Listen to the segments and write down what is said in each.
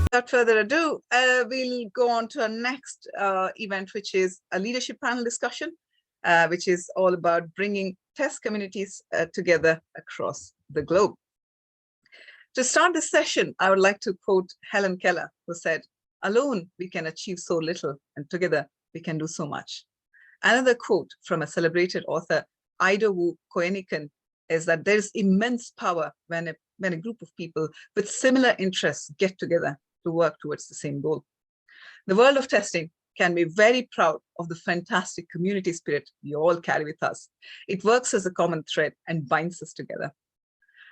Without further ado, we'll go on to our next event, which is a leadership panel discussion, which is all about bringing test communities together across the globe. To start this session, I would like to quote Helen Keller, who said, "Alone we can achieve so little, and together we can do so much." Another quote from a celebrated author, Ida Wu Koeniken, is that there is immense power when a group of people with similar interests get together to work towards the same goal. The world of testing can be very proud of the fantastic community spirit we all carry with us. It works as a common thread and binds us together.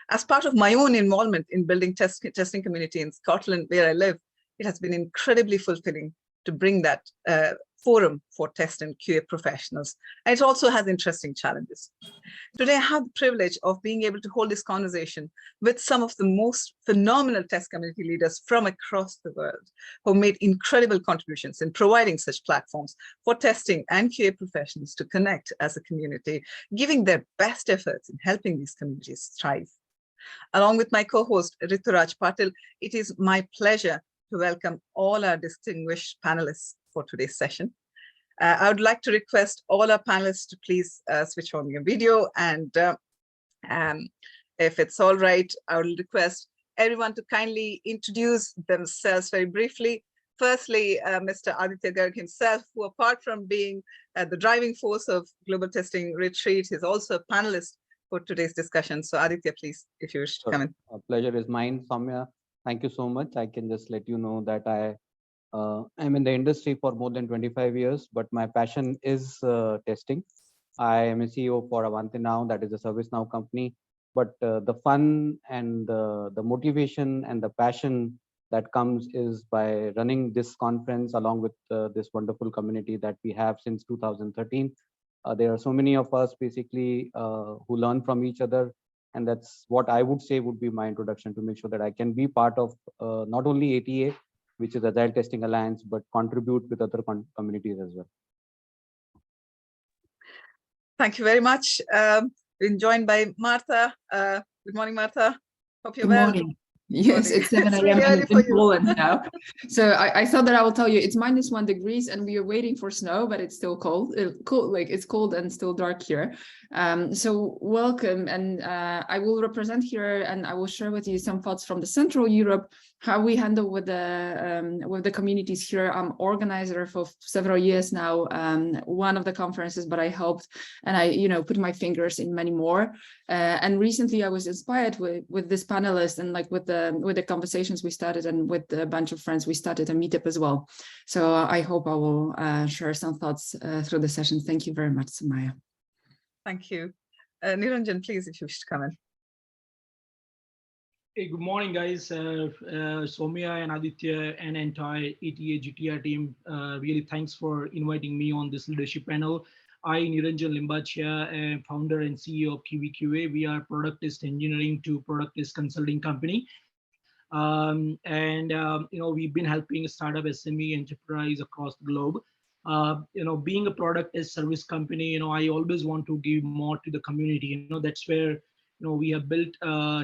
As part of my own involvement in building testing community in Scotland, where I live, it has been incredibly fulfilling to bring that forum for test and QA professionals. And it also has interesting challenges. Today, I have the privilege of being able to hold this conversation with some of the most phenomenal test community leaders from across the world who made incredible contributions in providing such platforms for testing and QA professionals to connect as a community, giving their best efforts in helping these communities thrive. Along with my co-host, Rituraj Patil, it is my pleasure to welcome all our distinguished panelists for today's session. I would like to request all our panelists to please switch on your video, and if it's all right, I will request everyone to kindly introduce themselves very briefly. Firstly, Mr. Aditya Garg himself, who apart from being the driving force of Global Testing Retreat, is also a panelist for today's discussion. So Aditya, please, if you wish to come in. A pleasure is mine, Sowmya. Thank you so much. I can just let you know that I'm in the industry for more than 25 years, but my passion is testing. I am a CEO for Avanti Now, that is a ServiceNow company. But the fun and the motivation and the passion that comes is by running this conference along with this wonderful community that we have since 2013. There are so many of us basically who learn from each other. And that's what I would say would be my introduction, to make sure that I can be part of not only ATA, which is Agile Testing Alliance, but contribute with other communities as well. Thank you very much. Been joined by Marta. Good morning, Marta. Hope you're well. Good morning. Yes, it's 7 a.m. in Poland now. So I thought that I will tell you it's -1 degrees and we are waiting for snow, but it's still cold. It's cold and still dark here. So welcome, and I will represent here and I will share with you some thoughts from the Central Europe, how we handle with the communities here. I'm organizer for several years now, one of the conferences, but I helped and I put my fingers in many more. And recently I was inspired with this panelist and like with the conversations we started, and with a bunch of friends we started a meetup as well. So I hope I will share some thoughts through the session. Thank you very much, Sowmya. Thank you. Niranjan, please, if you wish to come in. Hey, good morning, guys. Sowmya and Aditya and entire ATA GTR team, really thanks for inviting me on this leadership panel. I, Niranjan Limbachiya, am founder and CEO of QA. We are product test engineering to product test consulting company. We've been helping startup SME enterprise across the globe. Being a product as service company, I always want to give more to the community. That's where, we have built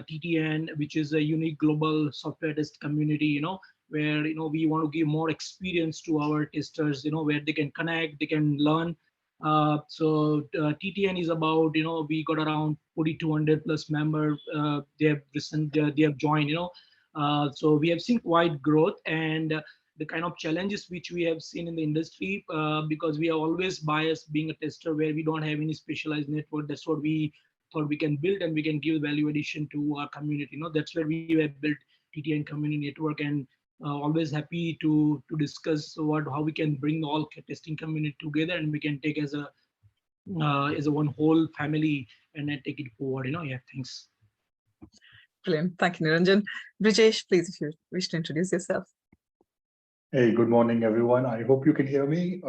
TTN, which is a unique global software test community, where, we want to give more experience to our testers, where they can connect, they can learn. TTN is about, we got around 4,200 plus members. They have joined, so we have seen quite growth, and the kind of challenges which we have seen in the industry, because we are always biased being a tester where we don't have any specialized network. That's what we thought we can build, and we can give value addition to our community. That's where we have built TTN community network, and always happy to discuss how we can bring all testing community together, and we can take as a one whole family and then take it forward. Yeah, thanks. Brilliant. Thank you, Niranjan. Brijesh, please, if you wish to introduce yourself. Hey, good morning, everyone. I hope you can hear me.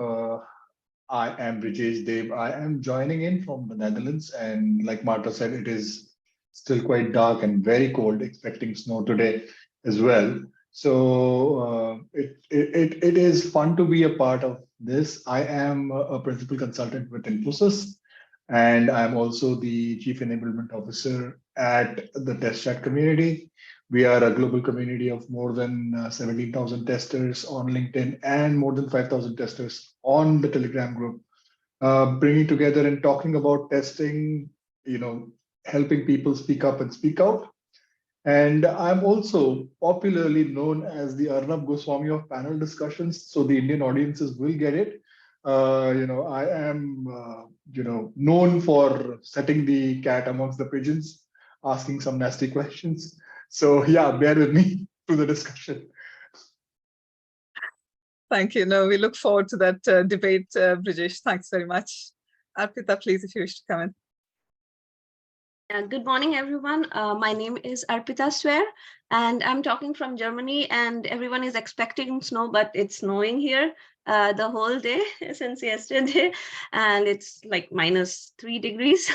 I am Brijesh Dev. I am joining in from the Netherlands, and like Marta said, it is still quite dark and very cold, expecting snow today as well. So it is fun to be a part of this. I am a principal consultant with Infosys, and I'm also the Chief Enablement Officer at the test chat community. We are a global community of more than 17,000 testers on LinkedIn and more than 5,000 testers on the Telegram group, bringing together and talking about testing, helping people speak up and speak out. And I'm also popularly known as the Arnab Goswami of panel discussions, so the Indian audiences will get it. I am, known for setting the cat amongst the pigeons, asking some nasty questions. So yeah, bear with me through the discussion. Thank you. No, we look forward to that debate, Brijesh. Thanks very much. Arpita, please, if you wish to come in. Good morning, everyone. My name is Arpita Swer, and I'm talking from Germany, and everyone is expecting snow, but it's snowing here the whole day since yesterday, and it's like -3 degrees.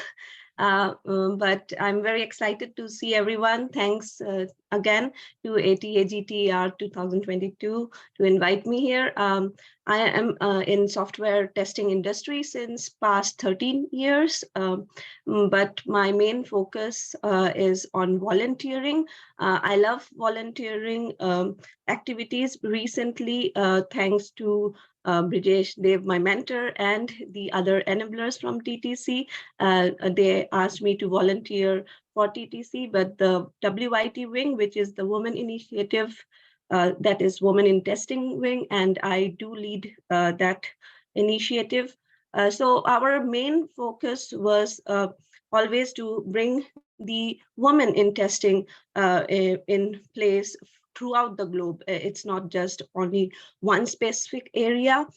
But I'm very excited to see everyone. Thanks again to ATAGTR 2022 to invite me here. I am in software testing industry since past 13 years, but my main focus is on volunteering. I love volunteering activities. Recently, thanks to Brijesh, Dev, my mentor, and the other enablers from TTC, they asked me to volunteer for TTC, but the WIT wing, which is the Women Initiative, that is Women in Testing wing, and I do lead that initiative. So our main focus was always to bring the women in testing in place throughout the globe. It's not just only one specific area,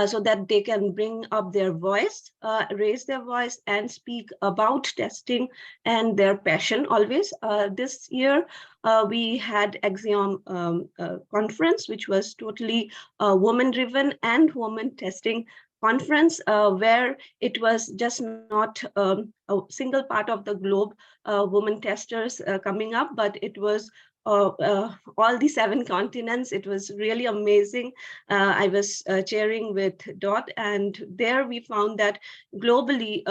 so that they can bring up their voice, raise their voice, and speak about testing and their passion always. This year, we had Axiom conference, which was totally woman-driven and woman testing conference, where it was just not a single part of the globe, women testers coming up, but it was all the 7 continents. It was really amazing. I was chairing with Dot, and there we found that globally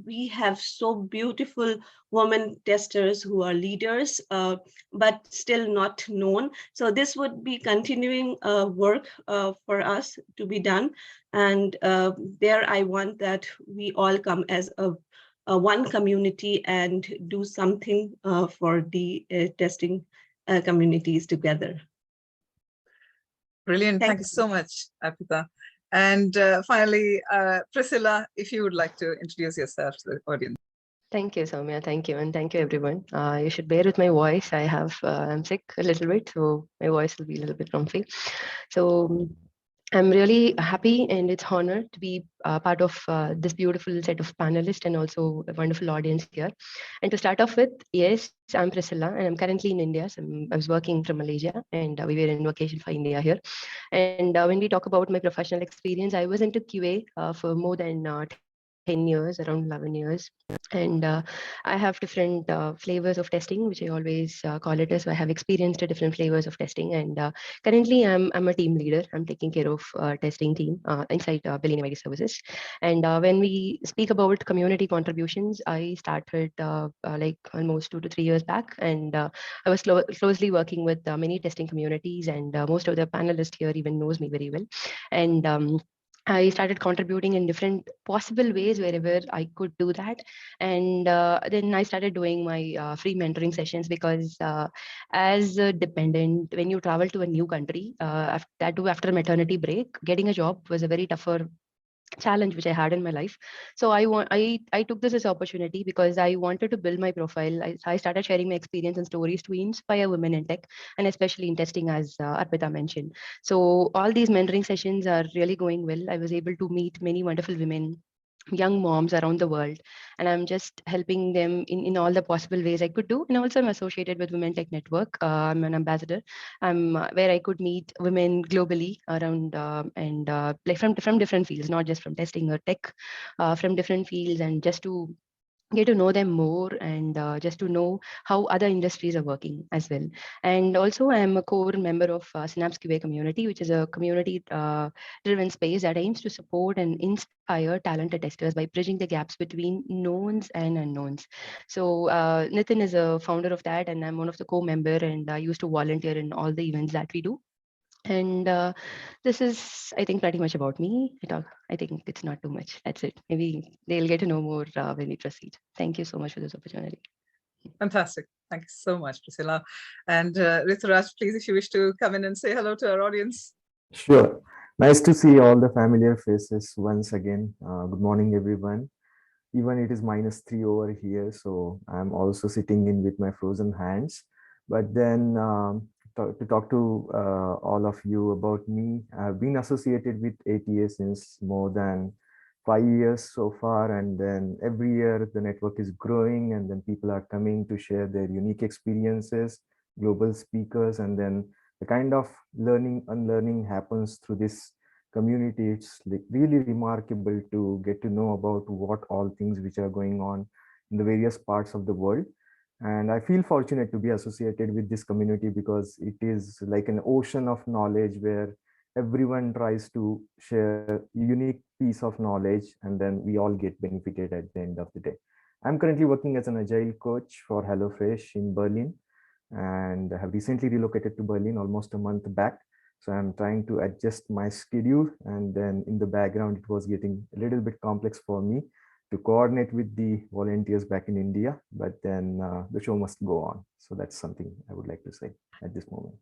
we have so beautiful women testers who are leaders, but still not known. So this would be continuing work for us to be done. And there I want that we all come as a one community and do something for the testing communities together. Brilliant. Thank you so much, Arpita. And finally, Pricilla, if you would like to introduce yourself to the audience. Thank you, Sowmya. Thank you. And thank you, everyone. You should bear with my voice. I'm sick a little bit, so my voice will be a little bit grumpy. So I'm really happy and it's honor to be part of this beautiful set of panelists and also a wonderful audience here. And to start off with, yes, I'm Pricilla and I'm currently in India. So I was working from Malaysia and we were in vacation for India here. And when we talk about my professional experience, I was into QA for more than 10 years, around 11 years. And I have different flavors of testing, which I always call it as. So I have experienced different flavors of testing. And currently I'm a team leader. I'm taking care of testing team inside Billing ID services. And when we speak about community contributions, I started like almost 2 to 3 years back. And I was closely working with many testing communities, and most of the panelists here even knows me very well. And I started contributing in different possible ways wherever I could do that. And then I started doing my free mentoring sessions, because as a dependent, when you travel to a new country, after maternity break, getting a job was a very tougher challenge which I had in my life. So I took this as an opportunity because I wanted to build my profile. I started sharing my experience and stories to inspire women in tech, and especially in testing, as Arpita mentioned. So all these mentoring sessions are really going well. I was able to meet many wonderful women, young moms around the world, and I'm just helping them in all the possible ways I could do. And also I'm associated with Women Tech Network. I'm an ambassador. I'm where I could meet women globally around and like from different fields, not just from testing or tech, from different fields, and just to get to know them more, and just to know how other industries are working as well. And also, I am a core member of Synapse QA community, which is a community driven space that aims to support and inspire talented testers by bridging the gaps between knowns and unknowns. So Nitin is a founder of that, and I'm one of the co-member, and I used to volunteer in all the events that we do. And this is, I think, pretty much about me. I think it's not too much. That's it. Maybe they'll get to know more when we proceed. Thank you so much for this opportunity. Fantastic. Thank you so much, Pricilla. And Rituraj, please, if you wish to come in and say hello to our audience. Sure. Nice to see all the familiar faces once again. Good morning, everyone. Even it is -3 over here, so I'm also sitting in with my frozen hands. But then to talk to all of you about me, I've been associated with ATA since more than 5 years so far, and then every year the network is growing, and then people are coming to share their unique experiences, global speakers, and then the kind of learning, unlearning happens through this community. It's like really remarkable to get to know about what all things which are going on in the various parts of the world. And I feel fortunate to be associated with this community because it is like an ocean of knowledge where everyone tries to share a unique piece of knowledge, and then we all get benefited at the end of the day. I'm currently working as an agile coach for HelloFresh in Berlin, and I have recently relocated to Berlin almost a month back. So I'm trying to adjust my schedule, and then in the background, it was getting a little bit complex for me to coordinate with the volunteers back in India, but then the show must go on. So that's something I would like to say at this moment.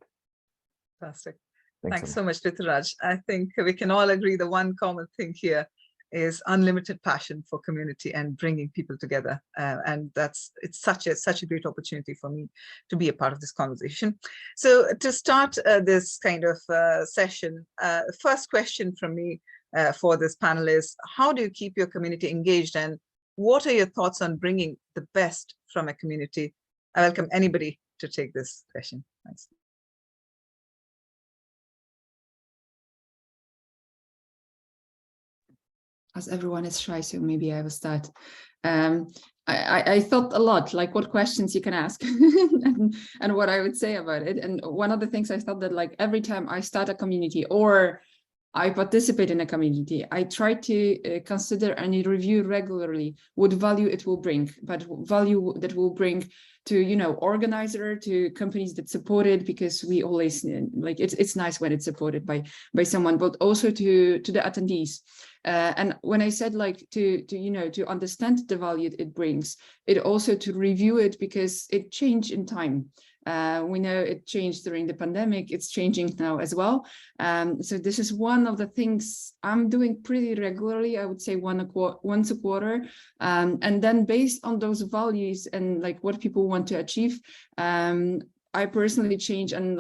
Fantastic. Thanks Thanks so much, Rituraj. I think we can all agree the one common thing here is unlimited passion for community and bringing people together. And it's such a great opportunity for me to be a part of this conversation. So to start this kind of session, first question from me for this panel is, how do you keep your community engaged, and what are your thoughts on bringing the best from a community? I welcome anybody to take this question. Thanks. As everyone is shy, so maybe I will start. I thought a lot, like what questions you can ask and what I would say about it. And one of the things I thought that, like, every time I start a community or I participate in a community, I try to consider and review regularly what value it will bring, but value that will bring to, you know, organizer, to companies that support it, because we always, like, it's nice when it's supported by someone, but also to the attendees. And when I said, like, to you know, to understand the value it brings, it also to review it, because it changed in time. We know it changed during the pandemic, it's changing now as well. So this is one of the things I'm doing pretty regularly, I would say once a quarter. And then based on those values and like what people want to achieve, I personally change, and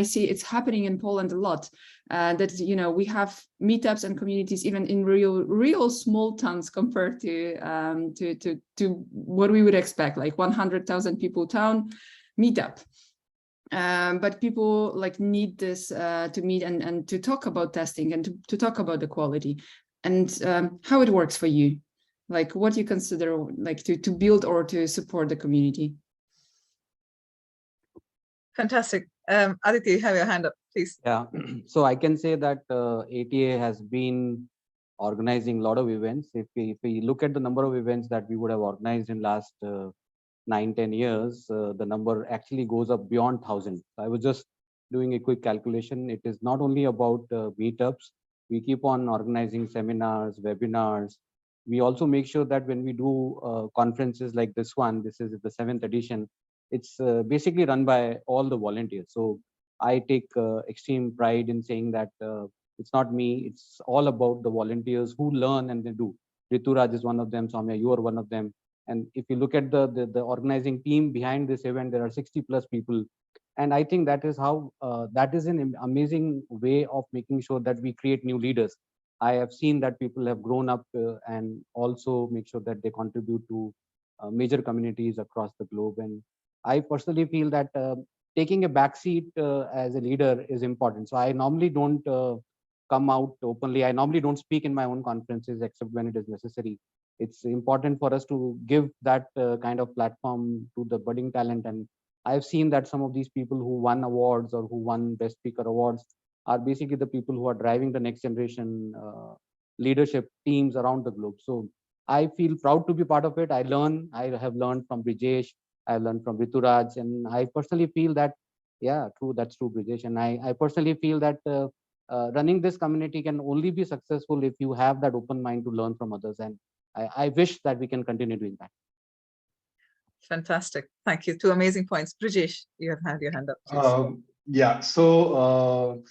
I see it's happening in Poland a lot. That, you know, we have meetups and communities even in real small towns compared to what we would expect, like 100,000 people town meetup. But people like need this to meet and to talk about testing and to talk about the quality and how it works for you, like what you consider like to build or to support the community. Fantastic. Aditya, you have your hand up, please. Yeah, so I can say that ATA has been organizing a lot of events. If we look at the number of events that we would have organized in last 9-10 years, the number actually goes up beyond 1,000. I was just doing a quick calculation. It is not only about meetups. We keep on organizing seminars, webinars. We also make sure that when we do conferences like this one, this is the 7th edition, it's basically run by all the volunteers. So I take extreme pride in saying that it's not me, it's all about the volunteers who learn and they do. Rituraj is one of them, Sowmya, you are one of them. And if you look at the organizing team behind this event, there are 60+ people. And I think that is how, that is an amazing way of making sure that we create new leaders. I have seen that people have grown up and also make sure that they contribute to major communities across the globe. And I personally feel that taking a backseat as a leader is important. So I normally don't come out openly. I normally don't speak in my own conferences except when it is necessary. it's important for us to give that kind of platform to the budding talent. And I've seen that some of these people who won awards or who won Best Speaker awards are basically the people who are driving the next generation leadership teams around the globe. So I feel proud to be part of it. I have learned from Brijesh, I learned from Rituraj, and I personally feel that, yeah, true, that's true, Brijesh. And I personally feel that running this community can only be successful if you have that open mind to learn from others. And I wish that we can continue doing that. Fantastic. Thank you. Two amazing points. Brijesh, you have had your hand up, please. Yeah, so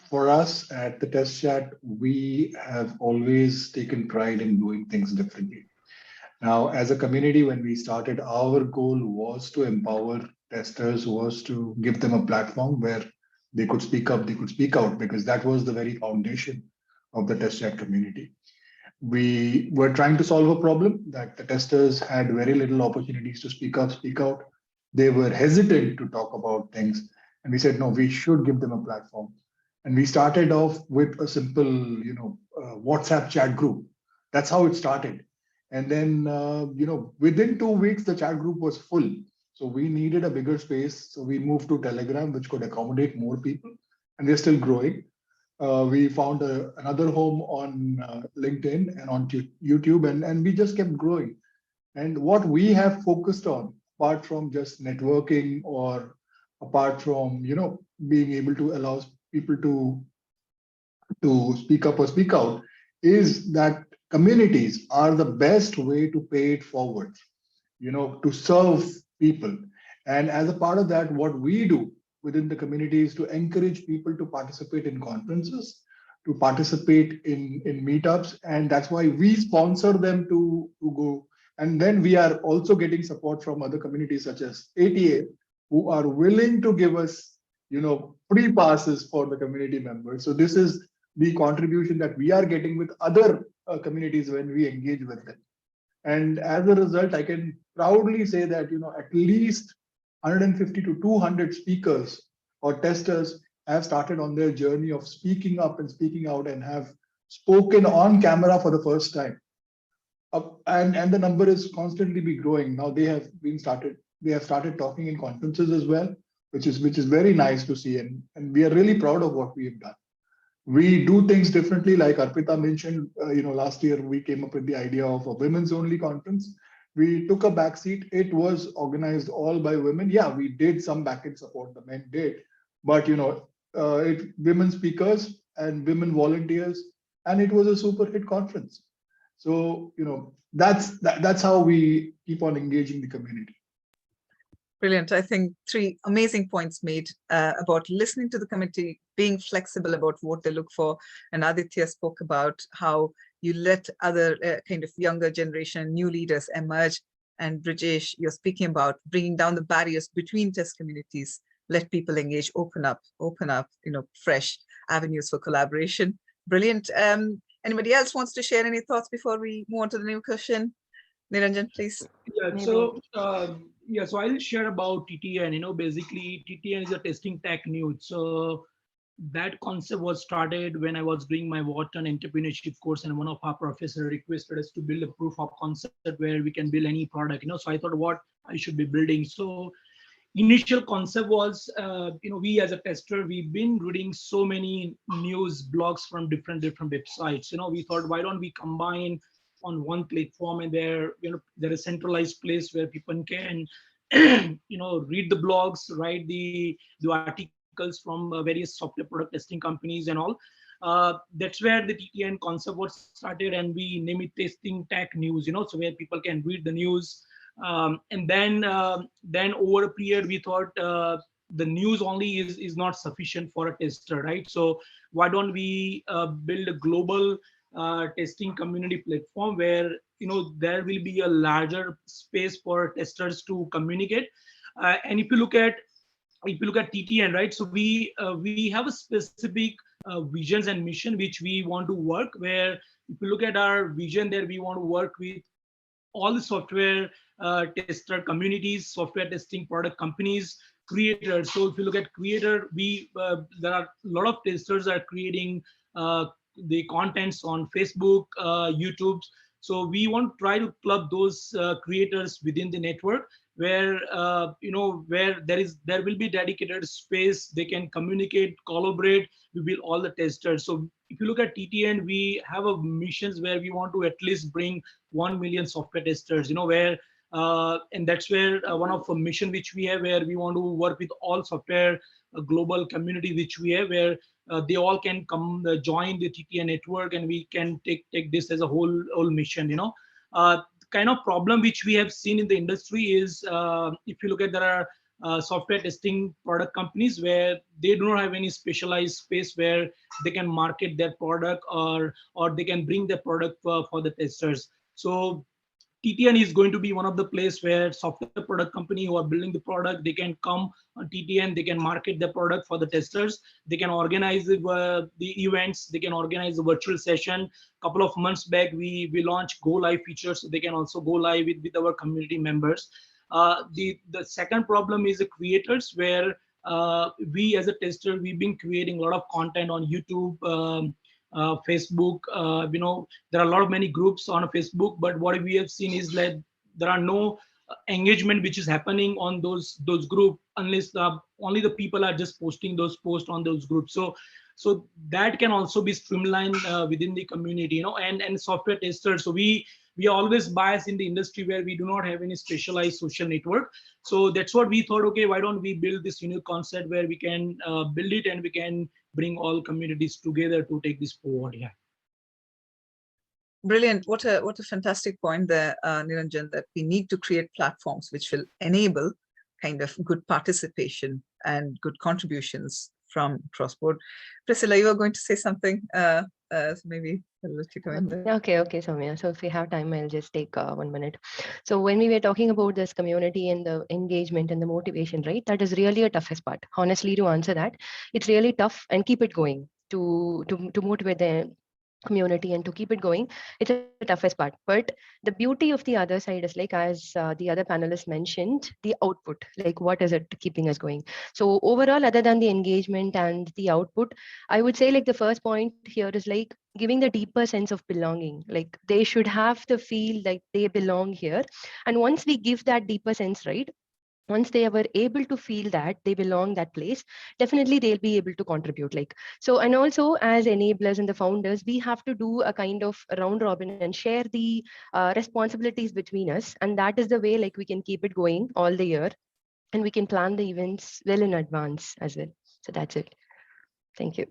for us at the Test Chat, we have always taken pride in doing things differently. Now, as a community, when we started, our goal was to empower testers, was to give them a platform where they could speak up, they could speak out, because that was the very foundation of the Test Chat community. We were trying to solve a problem that the testers had very little opportunities to speak up, speak out. They were hesitant to talk about things. And we said, no, we should give them a platform. And we started off with a simple, WhatsApp chat group. That's how it started. And then, within 2 weeks, the chat group was full. So we needed a bigger space. So we moved to Telegram, which could accommodate more people. And we're still growing. We found another home on LinkedIn and on YouTube, and we just kept growing. And what we have focused on, apart from just networking or apart from being able to allow people to speak up or speak out, is that communities are the best way to pay it forward, to serve people. And as a part of that, what we do within the community is to encourage people to participate in conferences, to participate in meetups. And that's why we sponsor them to go. And then we are also getting support from other communities such as ATA, who are willing to give us, free passes for the community members. So this is the contribution that we are getting with other communities when we engage with them. And as a result, I can proudly say that, at least 150 to 200 speakers or testers have started on their journey of speaking up and speaking out and have spoken on camera for the first time. And the number is constantly be growing. Now they have started talking in conferences as well, which is very nice to see. And we are really proud of what we have done. We do things differently, like Arpita mentioned. Last year we came up with the idea of a women's only conference. We took a backseat. It was organized all by women. Yeah, we did some back-end support, the men did, but women speakers and women volunteers, and it was a super hit conference. So that's how we keep on engaging the community. Brilliant. I think 3 amazing points made about listening to the community, being flexible about what they look for. And Aditya spoke about how you let other kind of younger generation, new leaders emerge. And Brijesh, you're speaking about bringing down the barriers between test communities, let people engage, open up, fresh avenues for collaboration. Brilliant. Anybody else wants to share any thoughts before we move on to the new question? Niranjan, please. Yeah, so I'll share about TTN. Basically TTN is a testing tech news. So that concept was started when I was doing my Wharton entrepreneurship course, and one of our professors requested us to build a proof of concept where we can build any product. So I thought what I should be building. So initial concept was, we as a tester, we've been reading so many news blogs from different websites. We thought, why don't we combine on one platform, and there is a centralized place where people can read the blogs, write the articles from various software product testing companies and all. That's where the TTN concept was started, and we name it testing tech news, so where people can read the news. And then over a period we thought the news only is not sufficient for a tester, right? So why don't we build a global testing community platform where there will be a larger space for testers to communicate. And if you look at TTN, right, so we have a specific visions and mission which we want to work, where if you look at our vision there, we want to work with all the software tester communities, software testing product companies, creators. So if you look at creator, there are a lot of testers are creating the contents on Facebook, YouTube. So we want to try to club those creators within the network, where where there will be dedicated space, they can communicate, collaborate. We will all the testers. So if you look at TTN, we have a missions where we want to at least bring 1 million software testers, where and that's where one of the mission which we have, where we want to work with all software global community which we have, where they all can come join the TTN network, and we can take this as a whole mission. Kind of problem which we have seen in the industry is, if you look at, there are software testing product companies where they do not have any specialized space where they can market their product, or they can bring their product for the testers. So TTN is going to be one of the place where software product company who are building the product, they can come on TTN, they can market the product for the testers, they can organize the events, they can organize the virtual session. Couple of months back, we launched go live features, so they can also go live with our community members. The second problem is the creators, where we as a tester, we've been creating a lot of content on YouTube, Facebook. There are a lot of many groups on Facebook, but what we have seen is that there are no engagement which is happening on those groups, unless only the people are just posting those posts on those groups. So that can also be streamlined within the community, and software testers. So we are always biased in the industry where we do not have any specialized social network. So that's what we thought, okay, why don't we build this unique concept where we can build it, and we can bring all communities together to take this forward. Yeah. Brilliant. What a fantastic point there, Niranjan, that we need to create platforms which will enable kind of good participation and good contributions from cross-board. Pricilla, you were going to say something. So maybe I'll let you go in there. Okay, Sowmya. So if we have time, I'll just take 1 minute. So when we were talking about this community and the engagement and the motivation, right, that is really a toughest part. Honestly, to answer that, it's really tough, and keep it going to motivate the community and to keep it going. It's the toughest part. But the beauty of the other side is, like, as the other panelists mentioned, the output, like what is it keeping us going. So overall, other than the engagement and the output, I would say, like, the first point here is like giving the deeper sense of belonging. Like they should have to feel like they belong here. And once we give that deeper sense, right, once they were able to feel that they belong that place, definitely they'll be able to contribute. Like, so, and also as enablers and the founders, we have to do a kind of round robin and share the responsibilities between us. And that is the way, like, we can keep it going all the year, and we can plan the events well in advance as well. So that's it. Thank you.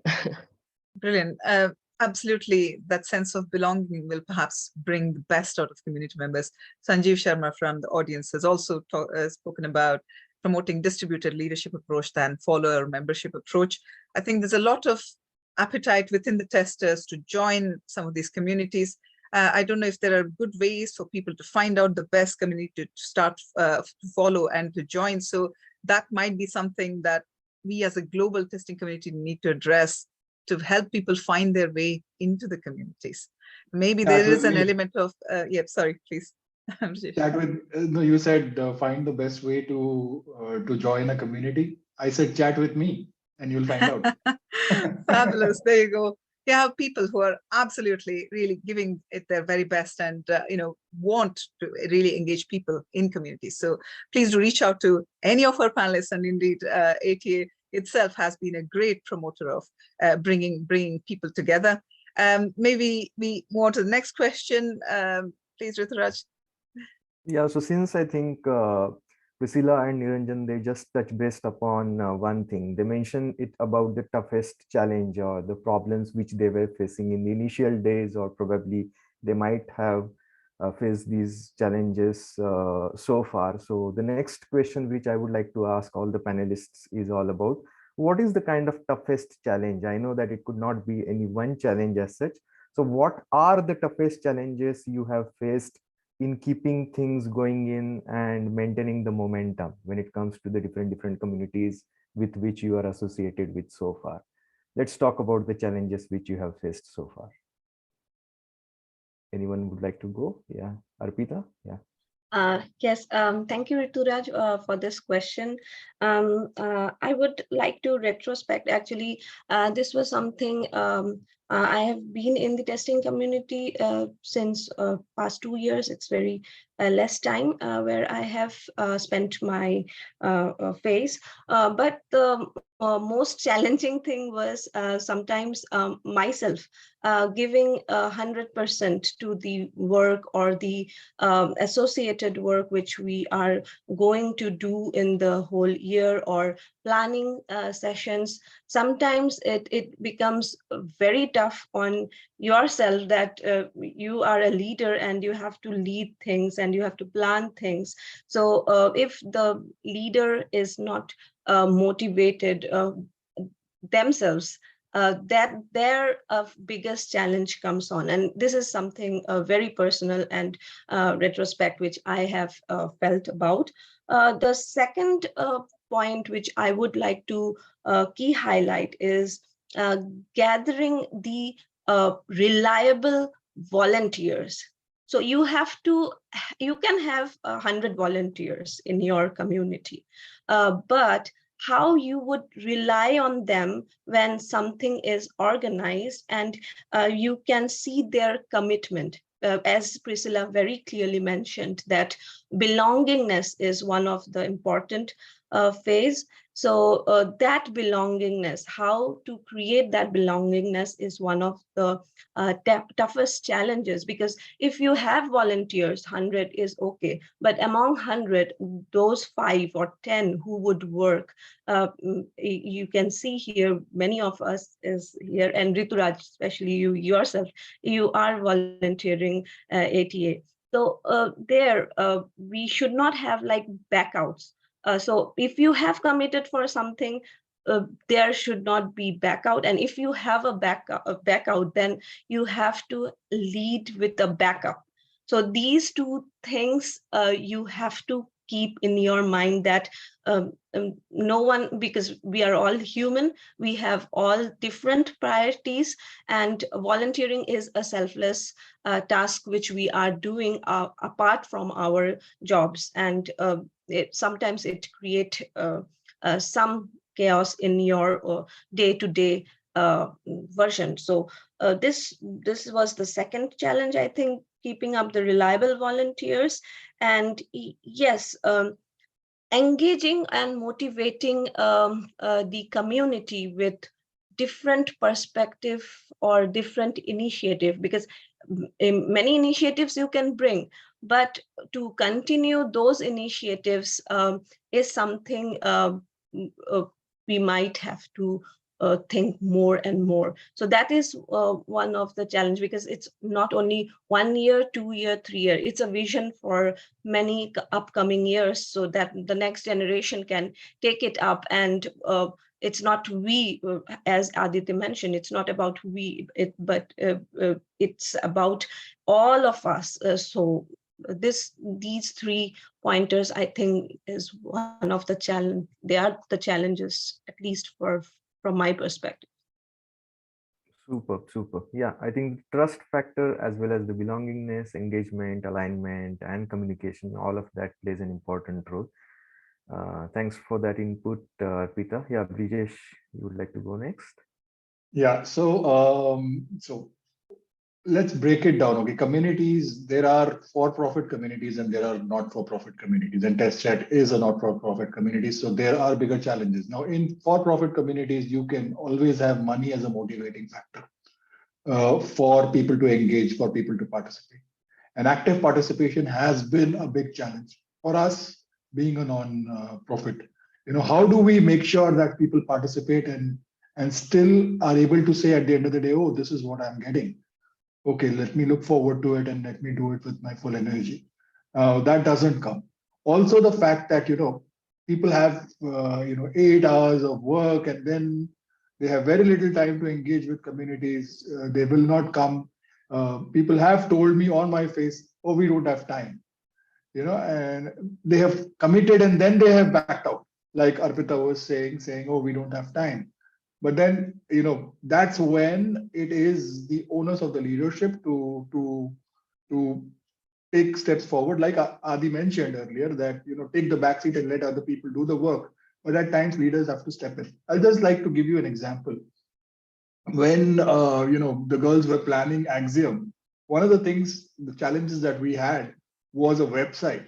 Brilliant. Absolutely, that sense of belonging will perhaps bring the best out of community members. Sanjeev Sharma from the audience has also spoken about promoting distributed leadership approach than follower membership approach. I think there's a lot of appetite within the testers to join some of these communities. I don't know if there are good ways for people to find out the best community to start to follow and to join. So that might be something that we as a global testing community need to address, to help people find their way into the communities. Maybe there is an element of, sorry, please. Chat with, no, you said find the best way to join a community. I said chat with me and you'll find out. Fabulous, there you go. You have people who are absolutely really giving it their very best, and want to really engage people in communities. So please do reach out to any of our panelists, and indeed ATA itself has been a great promoter of bringing people together. Maybe we move on to the next question. Please, Rituraj. Yeah, so since I think Pricilla and Niranjan, they just touch based upon one thing. They mentioned it about the toughest challenge or the problems which they were facing in the initial days, or probably they might have faced these challenges so far. So the next question which I would like to ask all the panelists is all about, what is the kind of toughest challenge? I know that it could not be any one challenge as such. So what are the toughest challenges you have faced in keeping things going in and maintaining the momentum when it comes to the different communities with which you are associated with so far? Let's talk about the challenges which you have faced so far. Anyone would like to go? Yeah, Arpita? Yeah. Yes, thank you, Rituraj, for this question. I would like to retrospect. Actually, this was something I have been in the testing community since past 2 years. It's very less time where I have spent my phase. But the most challenging thing was sometimes myself giving 100% to the work or the associated work which we are going to do in the whole year, or planning sessions. Sometimes it becomes very tough on yourself that you are a leader and you have to lead things and you have to plan things. So if the leader is not motivated themselves, that their biggest challenge comes on. And this is something very personal and retrospect, which I have felt about. The second point which I would like to key highlight is gathering the reliable volunteers. So you can have 100 volunteers in your community, but how you would rely on them when something is organized and you can see their commitment. As Pricilla very clearly mentioned, that belongingness is one of the important phase. So that belongingness, how to create that belongingness is one of the toughest challenges, because if you have volunteers, 100 is okay, but among 100, those 5 or 10 who would work, you can see here, many of us is here, and Rituraj, especially you yourself, you are volunteering ATA. So there, we should not have like backouts. So if you have committed for something, there should not be back out. And if you have a back out, then you have to lead with a backup. So these two things you have to keep in your mind, that no one, because we are all human, we have all different priorities, and volunteering is a selfless task which we are doing apart from our jobs. And sometimes it creates some chaos in your day-to-day version. So this was the second challenge, I think, keeping up the reliable volunteers. And yes, engaging and motivating the community with different perspective or different initiative, because many initiatives you can bring, but to continue those initiatives is something we might have to think more and more. So that is one of the challenge, because it's not only 1 year, 2 year, 3 year, it's a vision for many upcoming years, so that the next generation can take it up. And it's not we, as Aditya mentioned, it's not about we, but it's about all of us. So these 3 pointers, I think, is one of the challenge. They are the challenges, at least from my perspective. Super. Yeah, I think trust factor as well as the belongingness, engagement, alignment, and communication, all of that plays an important role. Thanks for that input, Arpita. Yeah, Brijesh, you would like to go next? Yeah, so let's break it down. Okay, communities, there are for-profit communities and there are not-for-profit communities, and Test Chat is a not-for-profit community, so there are bigger challenges. Now, in for-profit communities, you can always have money as a motivating factor for people to engage, for people to participate. And active participation has been a big challenge for us, being a non-profit. How do we make sure that people participate and still are able to say at the end of the day, oh, this is what I'm getting. Okay, let me look forward to it and let me do it with my full energy. That doesn't come. Also, the fact that people have 8 hours of work and then they have very little time to engage with communities. They will not come. People have told me on my face, "Oh, we don't have time," and they have committed and then they have backed out. Like Arpita was saying, "Oh, we don't have time." But then, that's when it is the onus of the leadership to take steps forward. Like Adi mentioned earlier, that take the backseat and let other people do the work. But at times, leaders have to step in. I'll just like to give you an example. when the girls were planning Axiom, one of the things, the challenges that we had was a website.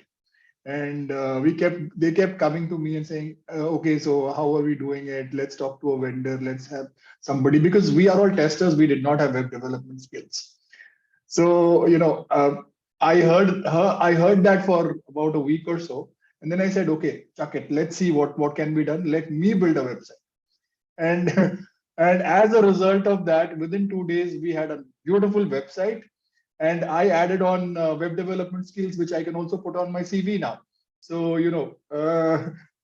And they kept coming to me and saying, okay, so how are we doing it? Let's talk to a vendor. Let's have somebody, because we are all testers. We did not have web development skills. So, I heard that for about a week or so. And then I said, okay, chuck it. Let's see what can be done. Let me build a website. And and as a result of that, within 2 days, we had a beautiful website. And I added on web development skills, which I can also put on my CV now. So,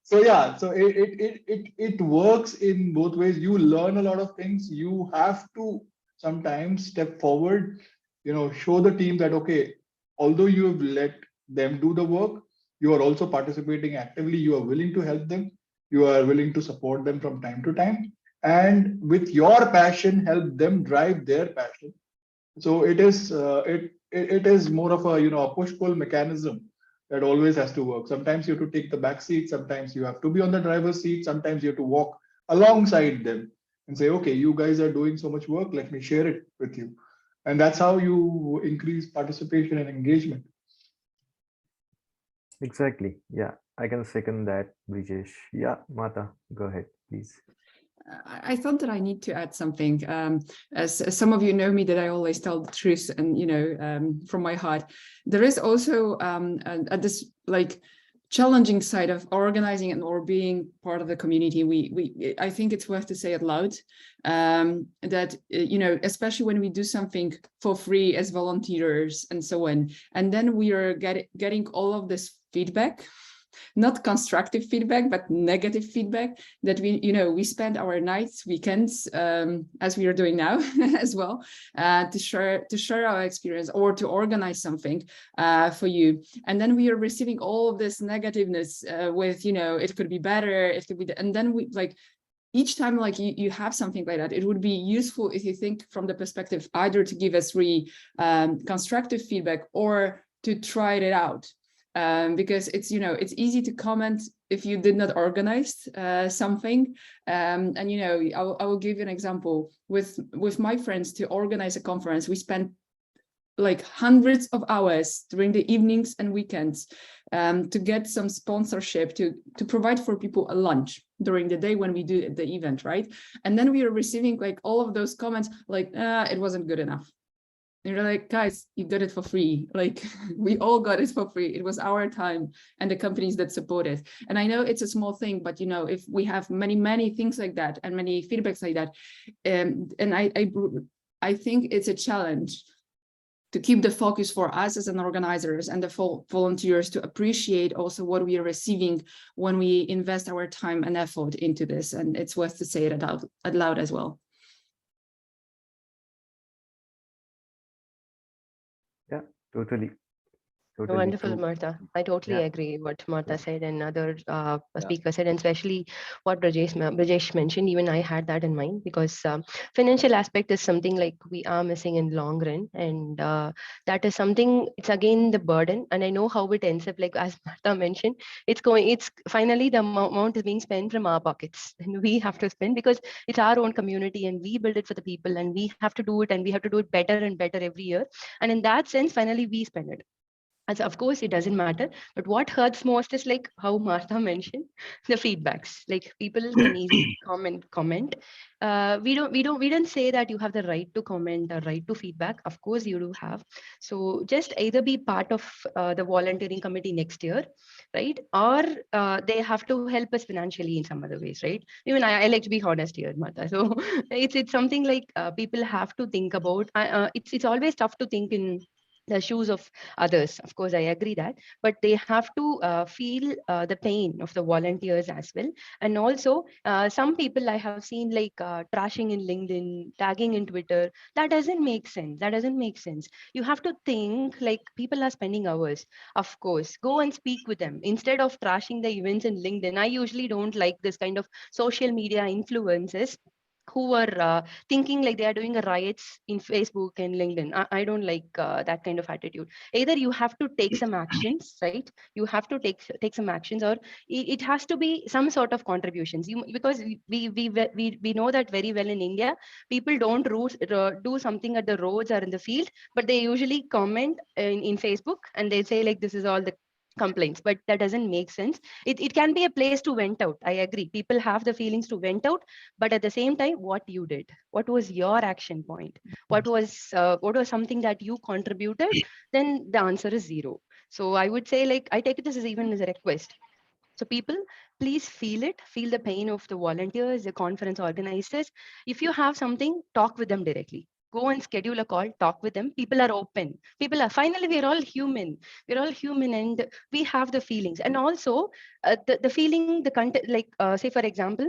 so yeah, so it works in both ways. You learn a lot of things. You have to sometimes step forward, show the team that, okay, although you have let them do the work, you are also participating actively. You are willing to help them. You are willing to support them from time to time. And with your passion, help them drive their passion. So it is more of a push-pull mechanism that always has to work. Sometimes you have to take the back seat, sometimes you have to be on the driver's seat, sometimes you have to walk alongside them and say, okay, you guys are doing so much work, let me share it with you. And that's how you increase participation and engagement. Exactly. Yeah, I can second that, Brijesh. Yeah, Marta, go ahead, please. I thought that I need to add something. As some of you know me, that I always tell the truth and, from my heart. There is also this like challenging side of organizing and or being part of the community. I think it's worth to say it loud, that, especially when we do something for free as volunteers and so on, and then we are getting all of this feedback, not constructive feedback, but negative feedback, that we spend our nights, weekends, as we are doing now as well, to share our experience or to organize something for you. And then we are receiving all of this negativeness with, it could be better, it could be, and then we like, each time like you have something like that, it would be useful if you think from the perspective either to give us really constructive feedback or to try it out. Because it's easy to comment if you did not organize something, and I will give you an example with my friends. To organize a conference, we spent like hundreds of hours during the evenings and weekends to get some sponsorship to provide for people a lunch during the day when we do the event, right? And then we are receiving like all of those comments like, it wasn't good enough. And you're like, guys, you got it for free. Like, we all got it for free. It was our time and the companies that support it. And I know it's a small thing, but if we have many things like that and many feedbacks like that, and I think it's a challenge to keep the focus for us as an organizers and the volunteers to appreciate also what we are receiving when we invest our time and effort into this. And it's worth to say it out loud as well. Totally. Wonderful, true. Marta. I totally agree what Marta said and other speaker said, and especially what Brijesh mentioned. Even I had that in mind, because financial aspect is something like we are missing in long run, and that is something. It's again the burden, and I know how it ends up. Like as Marta mentioned, it's finally the amount is being spent from our pockets, and we have to spend because it's our own community, and we build it for the people, and we have to do it, and we have to do it better and better every year. And in that sense, finally we spend it. As of course, it doesn't matter. But what hurts most is like how Martha mentioned, the feedbacks. Like people can easily comment. We don't say that you have the right to comment or right to feedback. Of course, you do have. So just either be part of the volunteering committee next year, right? Or they have to help us financially in some other ways, right? Even I like to be honest here, Martha. So it's something like people have to think about. It's always tough to think in the shoes of others. Of course, I agree that, but they have to feel the pain of the volunteers as well. And also, some people I have seen like trashing in LinkedIn, tagging in Twitter. That doesn't make sense. That doesn't make sense. You have to think like people are spending hours. Of course, go and speak with them instead of trashing the events in LinkedIn. I usually don't like this kind of social media influences who are thinking like they are doing a riots in Facebook and LinkedIn. I don't like that kind of attitude. Either you have to take some actions, right? You have to take some actions, or it has to be some sort of contributions. Because we know that very well in India, people don't do something at the roads or in the field, but they usually comment in Facebook and they say like this is all the complaints, but that doesn't make sense. It can be a place to vent out. I agree. People have the feelings to vent out, but at the same time, what you did, what was your action point, what was something that you contributed, then the answer is zero. So I would say, like, I take it this as even as a request. So people, please feel the pain of the volunteers, the conference organizers. If you have something, talk with them directly. Go and schedule a call, talk with them. People are open. People are, finally, we're all human. We're all human and we have the feelings. And also the feeling, the content, like say, for example,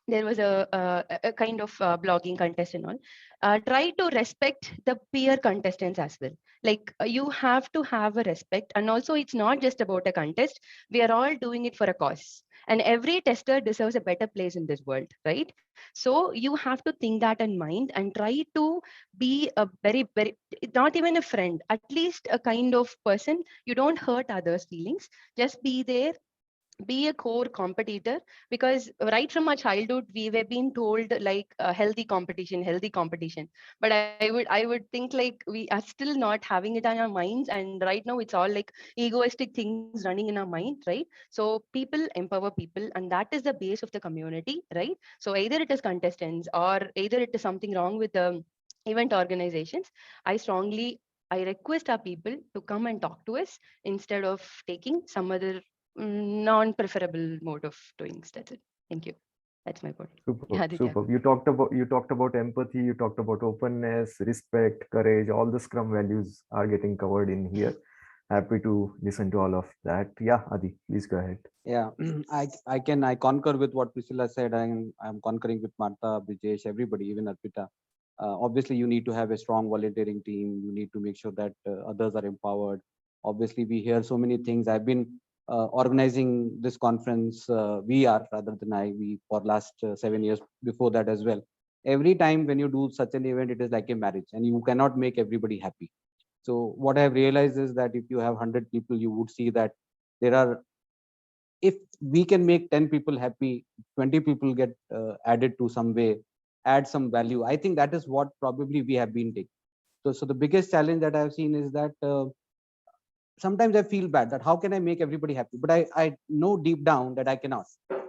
there was a kind of blogging contest and all. Try to respect the peer contestants as well. Like you have to have a respect. And also it's not just about a contest. We are all doing it for a cause. And every tester deserves a better place in this world, right? So you have to think that in mind and try to be a very, not even a friend, at least a kind of person. You don't hurt others' feelings. Just be there, be a core competitor, because right from our childhood we were being told like healthy competition. But I would think like we are still not having it on our minds, and right now it's all like egoistic things running in our mind, right? So people empower people, and that is the base of the community, right? So either it is contestants or either it is something wrong with the event organizations. I request our people to come and talk to us instead of taking some other non-preferable mode of doing stuff. That's it. Thank you. That's my point. Super, Aditya. super. You talked about empathy, you talked about openness, respect, courage. All the Scrum values are getting covered in here. Happy to listen to all of that. Yeah, Adi, please go ahead. Yeah, I concur with what Pricilla said. I'm concurring with Marta, Brijesh, everybody, even Arpita. Obviously, you need to have a strong volunteering team. You need to make sure that others are empowered. Obviously, we hear so many things. I've been organizing this conference. We are, rather than we, for last 7 years before that as well. Every time when you do such an event, it is like a marriage, and you cannot make everybody happy. So what I have realized is that if you have 100 people, you would see that there are, if we can make 10 people happy, 20 people get added to some way, add some value. I think that is what probably we have been taking. So the biggest challenge that I have seen is that sometimes I feel bad that how can I make everybody happy? But I know deep down that I cannot.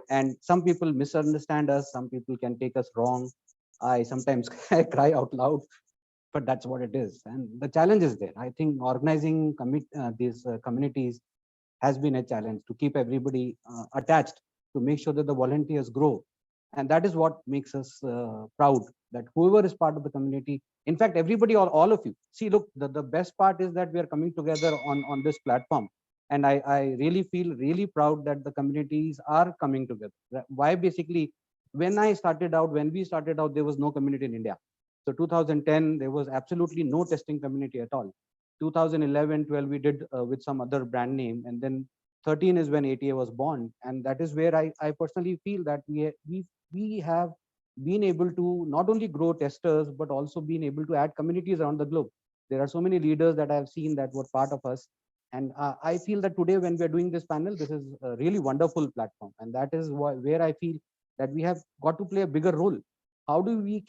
And some people misunderstand us. Some people can take us wrong. I sometimes cry out loud, but that's what it is. And the challenge is there. I think organizing these communities has been a challenge to keep everybody attached, to make sure that the volunteers grow. And that is what makes us proud, that whoever is part of the community, in fact, everybody, all of you. See, look, the best part is that we are coming together on this platform. And I really feel really proud that the communities are coming together. Why? Basically, when we started out, there was no community in India. So 2010, there was absolutely no testing community at all. 2011, 12, we did with some other brand name. And then 13 is when ATA was born. And that is where I personally feel that we have been able to not only grow testers, but also been able to add communities around the globe. There are so many leaders that I have seen that were part of us. And I feel that today when we're doing this panel, this is a really wonderful platform. And that is where I feel that we have got to play a bigger role. How do we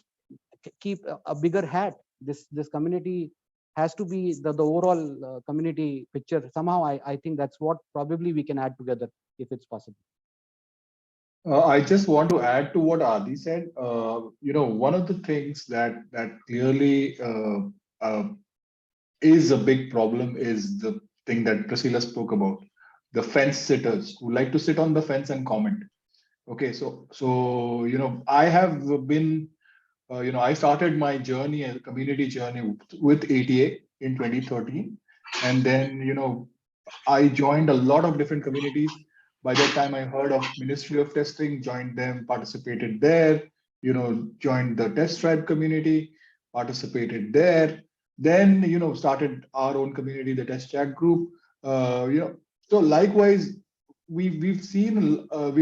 keep a bigger hat? This community has to be the overall community picture. Somehow I think that's what probably we can add together if it's possible. I just want to add to what Adi said. One of the things that clearly is a big problem is the thing that Pricilla spoke about, the fence sitters who like to sit on the fence and comment. Okay, so I have been, I started my journey, a community journey with ATA in 2013, and then I joined a lot of different communities. By that time, I heard of Ministry of Testing, joined them, participated there, joined the Test Tribe community, participated there. Then, started our own community, the Test Chat group. So likewise, we've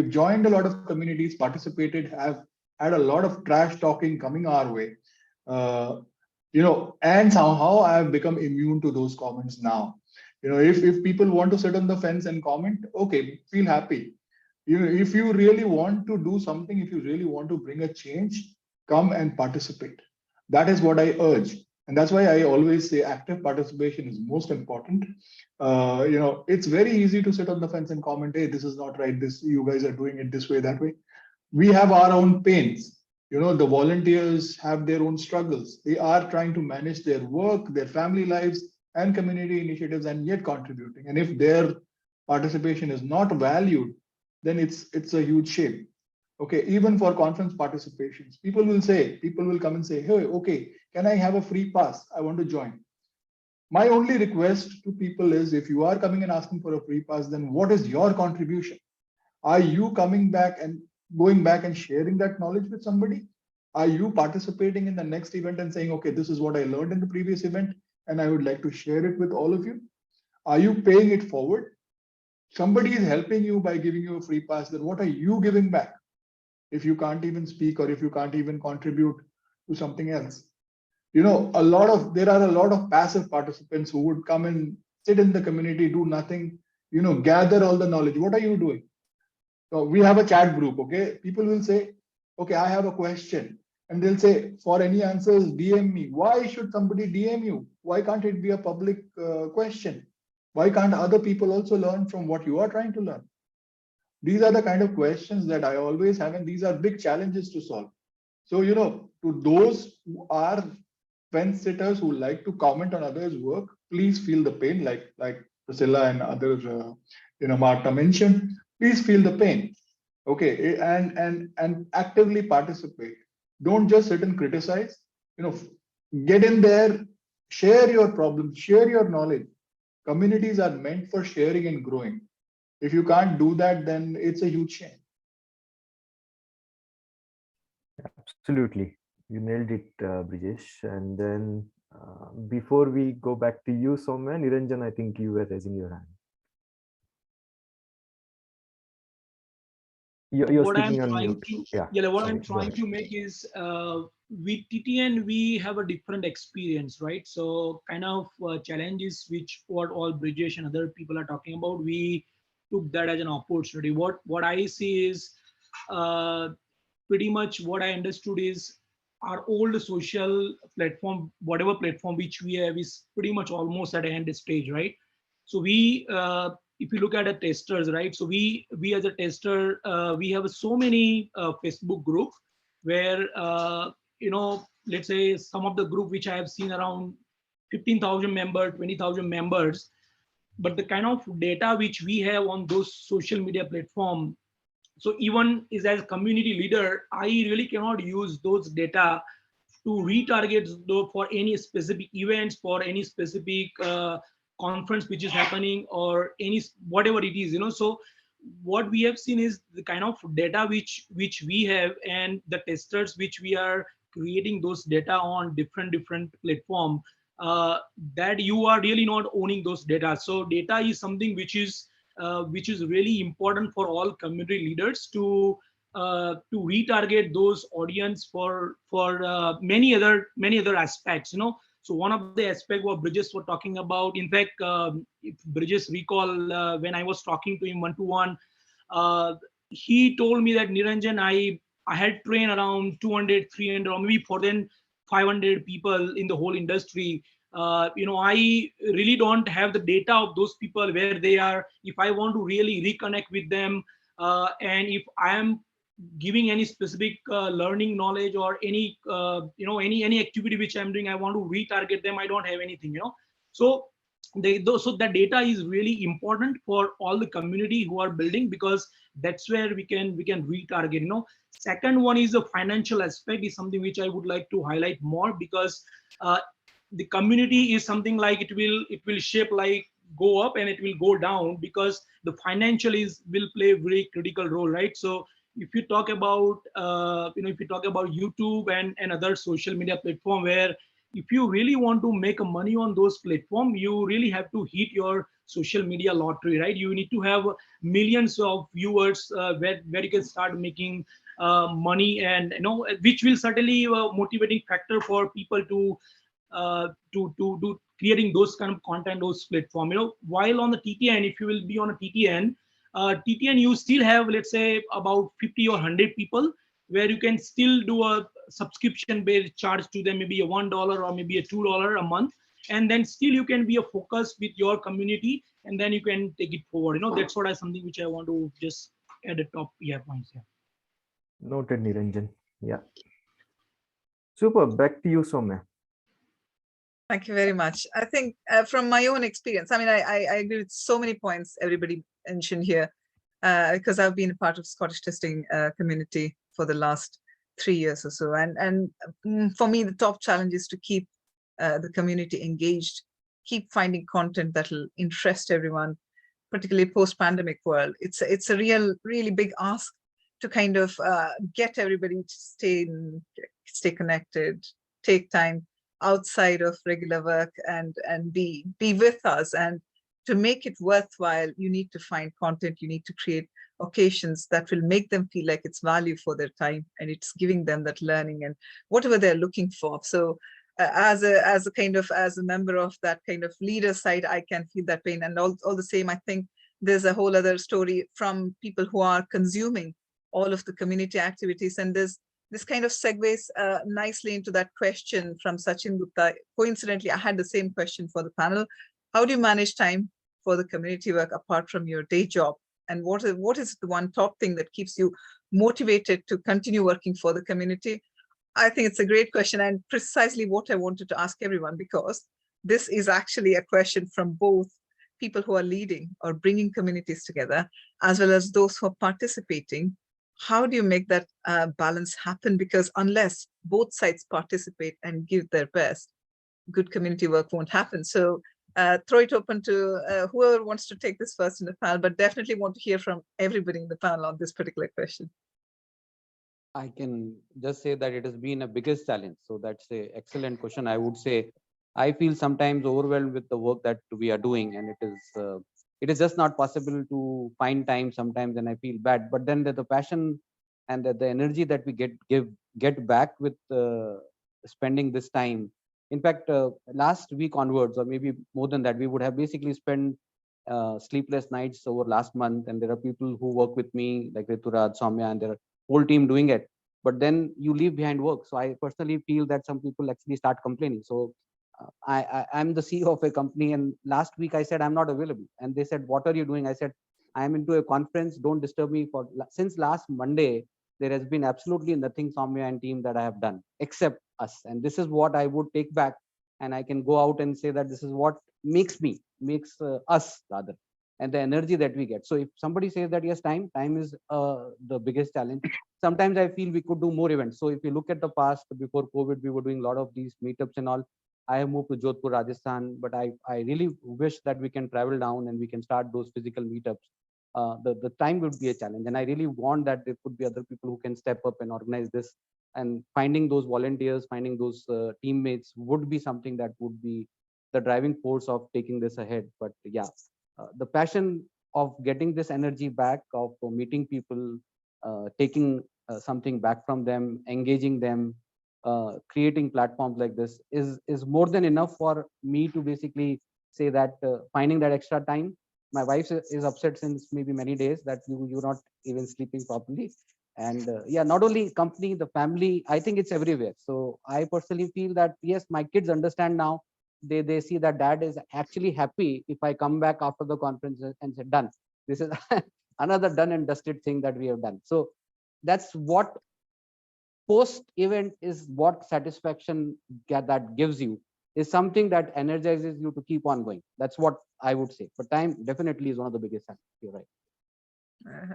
joined a lot of communities, participated, have had a lot of trash talking coming our way. And somehow I've become immune to those comments now. If people want to sit on the fence and comment, okay, feel happy. If you really want to do something, if you really want to bring a change, come and participate. That is what I urge. And that's why I always say active participation is most important. It's very easy to sit on the fence and comment, hey, this is not right. You guys are doing it this way, that way. We have our own pains. The volunteers have their own struggles. They are trying to manage their work, their family lives, and community initiatives, and yet contributing. And if their participation is not valued, then it's a huge shame. Okay, even for conference participations, people will come and say, hey, okay, can I have a free pass? I want to join. My only request to people is, if you are coming and asking for a free pass, then what is your contribution? Are you coming back and going back and sharing that knowledge with somebody? Are you participating in the next event and saying, okay, this is what I learned in the previous event, and I would like to share it with all of you? Are you paying it forward? Somebody is helping you by giving you a free pass, then what are you giving back? If you can't even speak, or if you can't even contribute to something else. There are a lot of passive participants who would come and sit in the community, do nothing, gather all the knowledge. What are you doing? So we have a chat group, okay? People will say, okay, I have a question. And they'll say, for any answers, DM me. Why should somebody DM you? Why can't it be a public question? Why can't other people also learn from what you are trying to learn? These are the kind of questions that I always have, and these are big challenges to solve. So, to those who are fence sitters who like to comment on others' work, please feel the pain, like Pricilla and others, Marta mentioned. Please feel the pain, okay, and actively participate. Don't just sit and criticize. Get in there, share your problems, share your knowledge. Communities are meant for sharing and growing. If you can't do that, then it's a huge shame. Absolutely. You nailed it, Brijesh. And then before we go back to you, Sowmya, Niranjan, I think you were raising your hand. You're What I'm speaking on trying mute. to, what sorry, I'm go trying ahead. to make is, with TTN, we have a different experience, right? So kind of challenges which what all Brijesh and other people are talking about, we took that as an opportunity. What I see is, pretty much what I understood is, our old social platform, whatever platform which we have, is pretty much almost at the end stage, right? So we, if you look at the testers, right? So we as a tester, we have so many Facebook group where, let's say some of the group which I have seen around 15,000 members, 20,000 members, but the kind of data which we have on those social media platform. So even as a community leader, I really cannot use those data to retarget for any specific events, for any specific conference which is happening, or any whatever it is. So what we have seen is the kind of data which we have, and the testers which we are creating those data on different platform, that you are really not owning those data. So data is something which is really important for all community leaders to retarget those audience for many other aspects. So one of the aspect what Brijesh was talking about, in fact, if Brijesh recall, when I was talking to him one-to-one, he told me that, Niranjan, I had trained around 200, 300, or maybe more than 500 people in the whole industry. I really don't have the data of those people, where they are. If I want to really reconnect with them, and if I am giving any specific learning knowledge, or any any activity which I'm doing, I want to retarget them, I don't have anything. So so that data is really important for all the community who are building, because that's where we can retarget. Second one is the financial aspect, is something which I would like to highlight more, because the community is something like it will shape, like go up and it will go down, because the financial will play a very critical role, right? So if you talk about YouTube and other social media platform, where if you really want to make money on those platform, you really have to hit your social media lottery, right? You need to have millions of viewers where you can start making money, and which will certainly motivating factor for people to do creating those kind of content, those platform. While on the TTN, if you will be on a TTN, you still have, let's say, about 50 or 100 people, where you can still do a subscription based charge to them, maybe a $1 or maybe a $2 a month, and then still you can be a focus with your community, and then you can take it forward. That's what I something which I want to just add a top points here. Noted, Niranjan. Yeah. Super. Back to you, Sowmya. Thank you very much. I think from my own experience, I mean, I agree with so many points everybody mentioned here, because I've been a part of Scottish testing community for the last 3 years or so. And for me, the top challenge is to keep the community engaged, keep finding content that'll interest everyone, particularly post-pandemic world. It's a really big ask to kind of get everybody to stay connected, take time outside of regular work and be with us. And to make it worthwhile, you need to find content, you need to create occasions that will make them feel like it's value for their time, and it's giving them that learning and whatever they're looking for. So as a member of that kind of leader side, I can feel that pain. And all the same, I think there's a whole other story from people who are consuming all of the community activities. And this kind of segues nicely into that question from Sachin Gupta. Coincidentally, I had the same question for the panel. How do you manage time for the community work apart from your day job? And what is the one top thing that keeps you motivated to continue working for the community? I think it's a great question, and precisely what I wanted to ask everyone, because this is actually a question from both people who are leading or bringing communities together, as well as those who are participating. How do you make that balance happen? Because unless both sides participate and give their best, good community work won't happen. So throw it open to whoever wants to take this first in the panel, but definitely want to hear from everybody in the panel on this particular question. I can just say that it has been a biggest challenge. So that's an excellent question. I would say I feel sometimes overwhelmed with the work that we are doing, and it is just not possible to find time sometimes, and I feel bad. But then the passion and the energy that we get back with spending this time. In fact, last week onwards, or maybe more than that, we would have basically spent sleepless nights over last month. And there are people who work with me, like Rituraj, Sowmya, and their whole team doing it. But then you leave behind work. So I personally feel that some people actually start complaining. So I'm the CEO of a company, and last week I said I'm not available, and they said, "What are you doing?" I said, "I am into a conference. Don't disturb me." Since last Monday, there has been absolutely nothing, Sowmya and team, that I have done except us. And this is what I would take back, and I can go out and say that this is what makes us rather, and the energy that we get. So if somebody says that yes, time is the biggest challenge. Sometimes I feel we could do more events. So if you look at the past, before COVID, we were doing a lot of these meetups and all. I have moved to Jodhpur, Rajasthan, but I really wish that we can travel down and we can start those physical meetups. The time would be a challenge, and I really want that there could be other people who can step up and organize this. And finding those volunteers, finding those teammates would be something that would be the driving force of taking this ahead. But yeah, the passion of getting this energy back, of meeting people, taking something back from them, engaging them, creating platforms like this is more than enough for me to basically say that finding that extra time. My wife is upset since maybe many days that you're not even sleeping properly. And yeah, not only company, the family, I think it's everywhere. So I personally feel that yes, my kids understand now. They see that dad is actually happy if I come back after the conference and say, done. This is another done and dusted thing that we have done. So that's what post event is, what satisfaction that gives you is something that energizes you to keep on going. That's what I would say. But time definitely is one of the biggest factors. You're right.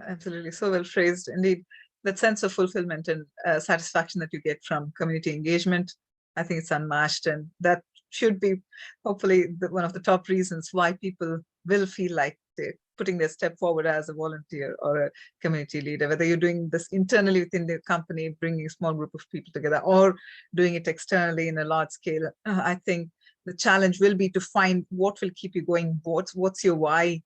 Absolutely, so well phrased indeed. That sense of fulfillment and satisfaction that you get from community engagement, I think it's unmatched, and that should be hopefully one of the top reasons why people will feel like they're putting their step forward as a volunteer or a community leader, whether you're doing this internally within the company, bringing a small group of people together, or doing it externally in a large scale. I think the challenge will be to find what will keep you going, what's your why,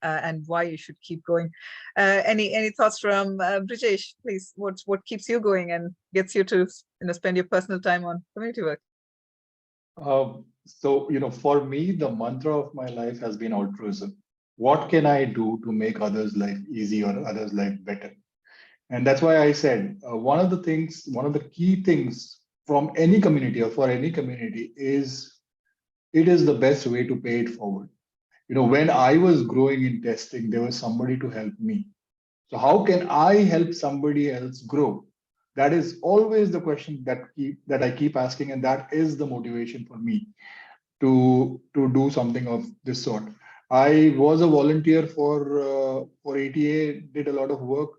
and why you should keep going. Any thoughts from Brijesh, please? What keeps you going and gets you to spend your personal time on community work? So, for me, the mantra of my life has been altruism. What can I do to make others' life easy or others' life better? And that's why I said one of the key things from any community or for any community is it is the best way to pay it forward. When I was growing in testing, there was somebody to help me. So how can I help somebody else grow? That is always the question that I keep asking, and that is the motivation for me to do something of this sort. I was a volunteer for ATA, did a lot of work,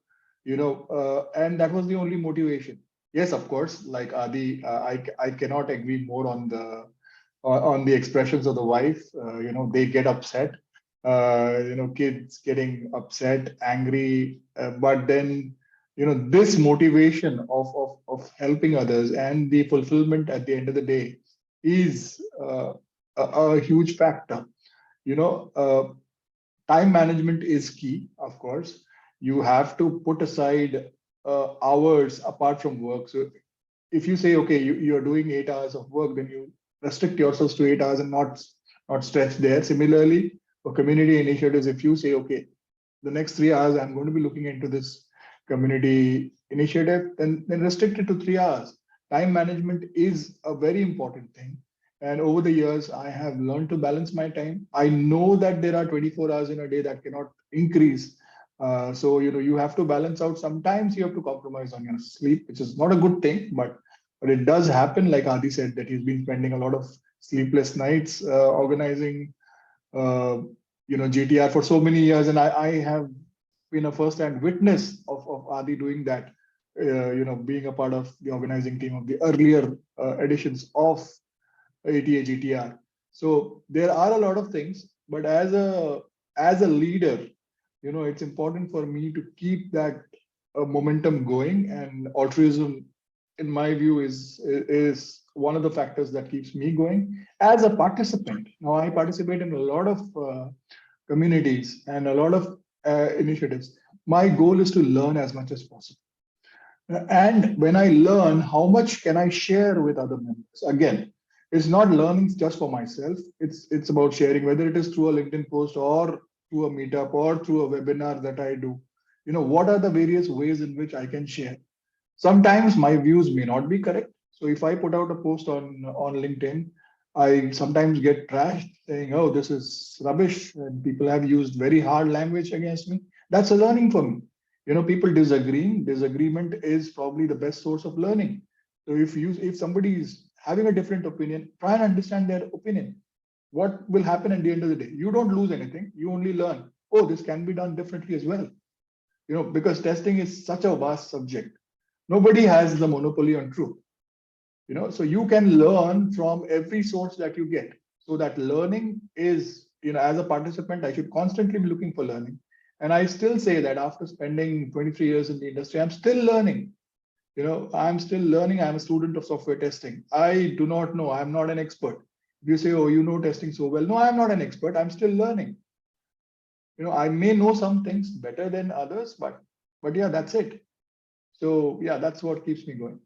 and that was the only motivation. Yes, of course, like Adi, I cannot agree more on the expressions of the wife. They get upset. Kids getting upset, angry, but then this motivation of helping others and the fulfillment at the end of the day is a huge factor. Time management is key, of course. You have to put aside hours apart from work. So if you say, okay, you're doing 8 hours of work, then you restrict yourselves to 8 hours and not stretch there. Similarly, for community initiatives, if you say, okay, the next 3 hours, I'm going to be looking into this community initiative, then restrict it to 3 hours. Time management is a very important thing. And over the years, I have learned to balance my time. I know that there are 24 hours in a day that cannot increase. So, you have to balance out. Sometimes you have to compromise on your sleep, which is not a good thing, but it does happen. Like Adi said, that he's been spending a lot of sleepless nights organizing, GTR for so many years. And I have been a first-hand witness of Adi doing that, being a part of the organizing team of the earlier editions of ATA GTR. So there are a lot of things, but as a leader, it's important for me to keep that momentum going, and altruism, in my view, is one of the factors that keeps me going as a participant. Now, I participate in a lot of communities and a lot of initiatives. My goal is to learn as much as possible. And when I learn, how much can I share with other members? Again, it's not learning just for myself. It's about sharing, whether it is through a LinkedIn post or through a meetup or through a webinar that I do. What are the various ways in which I can share? Sometimes my views may not be correct. So if I put out a post on LinkedIn, I sometimes get trashed saying, oh, this is rubbish, and people have used very hard language against me. That's a learning for me. People disagreeing. Disagreement is probably the best source of learning. So if somebody is having a different opinion, try and understand their opinion. What will happen at the end of the day? You don't lose anything. You only learn. Oh, this can be done differently as well. Because testing is such a vast subject. Nobody has the monopoly on truth. So you can learn from every source that you get. So that learning is, as a participant, I should constantly be looking for learning. And I still say that after spending 23 years in the industry, I'm still learning. I'm still learning. I'm a student of software testing. I do not know. I'm not an expert. If you say, oh, you know testing so well. No, I'm not an expert. I'm still learning. I may know some things better than others, but yeah, that's it. So yeah, that's what keeps me going.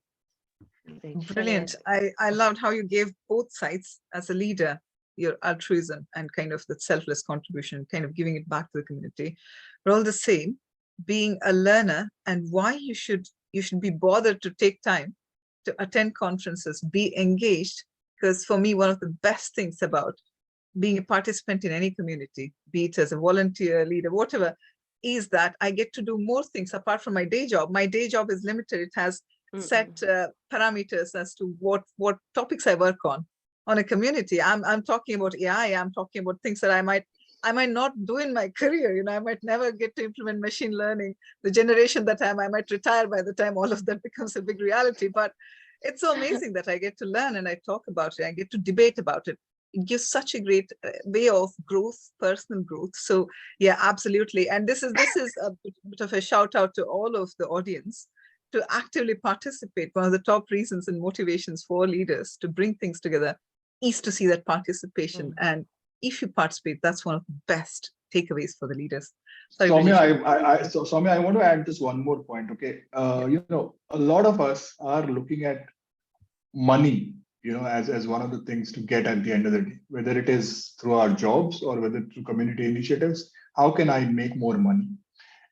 Brilliant. I loved how you gave both sides as a leader, your altruism and kind of the selfless contribution, kind of giving it back to the community. But all the same, being a learner and why you should be bothered to take time to attend conferences, be engaged. Because for me, one of the best things about being a participant in any community, be it as a volunteer, leader, whatever, is that I get to do more things apart from my day job. My day job is limited. It has set parameters as to what topics I work on a community. I'm talking about AI. I'm talking about things that I might not do in my career. I might never get to implement machine learning. The generation that I might retire by the time all of that becomes a big reality. But it's so amazing that I get to learn and I talk about it. I get to debate about it. It gives such a great way of growth, personal growth. So yeah, absolutely. And this is a bit of a shout out to all of the audience to actively participate. One of the top reasons and motivations for leaders to bring things together is to see that participation. And if you participate, that's one of the best takeaways for the leaders. Sorry, Sowmya, Sowmya, I want to add just one more point. Okay, you know, a lot of us are looking at money, you know, as one of the things to get at the end of the day, whether it is through our jobs or whether through community initiatives. How can I make more money?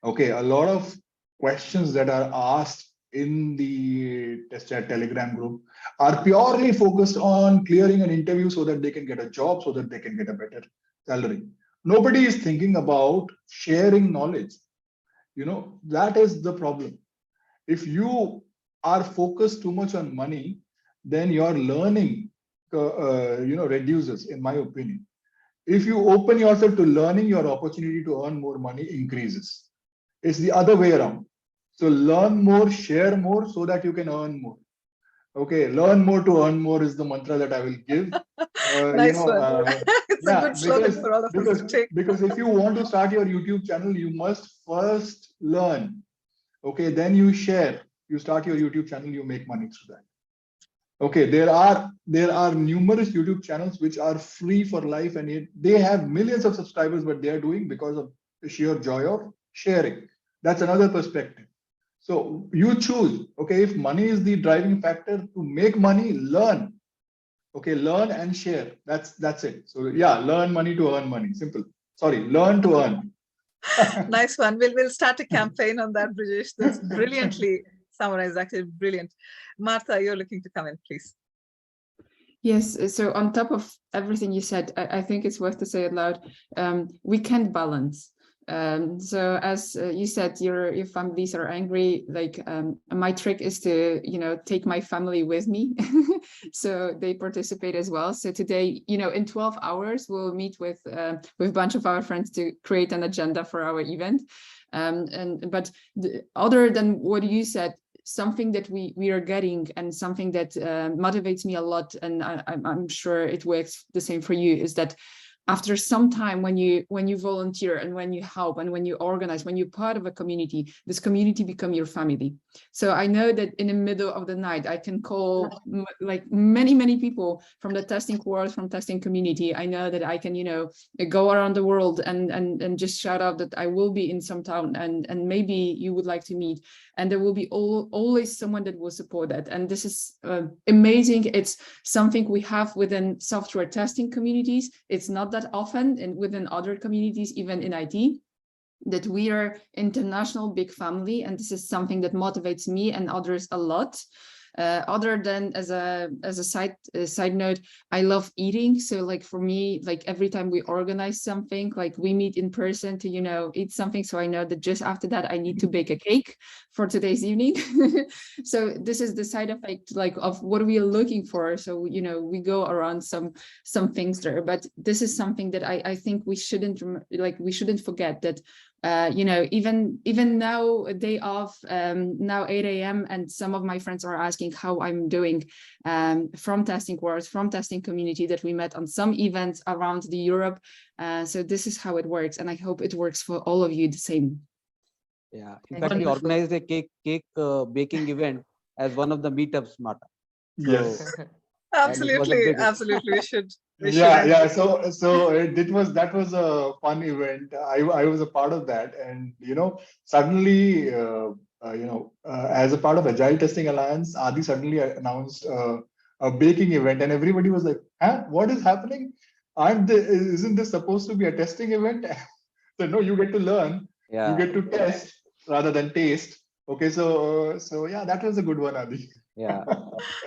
Okay, a lot of questions that are asked in the test chat Telegram group are purely focused on clearing an interview so that they can get a job, so that they can get a better salary. Nobody is thinking about sharing knowledge. You know, that is the problem. If you are focused too much on money, then your learning, you know, reduces, in my opinion. If you open yourself to learning, your opportunity to earn more money increases. It's the other way around. So learn more, share more, so that you can earn more. Okay, learn more to earn more is the mantra that I will give. Nice one. It's a good slogan for all of us to take. Because if you want to start your YouTube channel, you must first learn. Okay, then you share. You start your YouTube channel, you make money through that. Okay, there are numerous YouTube channels which are free for life, and they have millions of subscribers, but they are doing because of the sheer joy of sharing. That's another perspective. So you choose. Okay, if money is the driving factor to make money, learn. Okay, learn and share. That's it. So yeah, learn money to earn money. Simple. Sorry, learn to earn. Nice one. We'll start a campaign on that, Brijesh. That's brilliantly summarized, actually brilliant. Marta, you're looking to come in, please. Yes, so on top of everything you said, I think it's worth to say it loud. We can't balance. So as you said, your families are angry. Like my trick is to, you know, take my family with me, so they participate as well. So today, you know, in 12 hours, we'll meet with a bunch of our friends to create an agenda for our event. But other than what you said, something that we are getting and something that motivates me a lot, and I'm sure it works the same for you, is that after some time, when you volunteer and when you help and when you organize, when you're part of a community, this community become your family. So I know that in the middle of the night, I can call like many people from the testing world, from testing community. I know that I can, you know, go around the world and just shout out that I will be in some town and maybe you would like to meet. And there will be always someone that will support that. And this is amazing. It's something we have within software testing communities. It's not that often, and within other communities, even in IT, that we are international big family. And this is something that motivates me and others a lot. Other than as a side note, I love eating. So like for me, like every time we organize something, like we meet in person to, you know, eat something. So I know that just after that, I need to bake a cake for today's evening. So this is the side effect like of what we are looking for. So, you know, we go around some things there, but this is something that I think we shouldn't forget that. You know, even now, a day off, now 8 a.m. and some of my friends are asking how I'm doing from testing world, from testing community that we met on some events around the Europe. So this is how it works, and I hope it works for all of you the same. Yeah, in fact, we organized a cake baking event as one of the meetups, Marta. Yes. Absolutely, we should. Yeah. So that was a fun event. I was a part of that, and you know, suddenly, as a part of Agile Testing Alliance, Adi suddenly announced a baking event, and everybody was like, "Huh? What is happening? Isn't this supposed to be a testing event?" So no, you get to learn, you get to test rather than taste. Okay, so yeah, that was a good one, Adi. Yeah,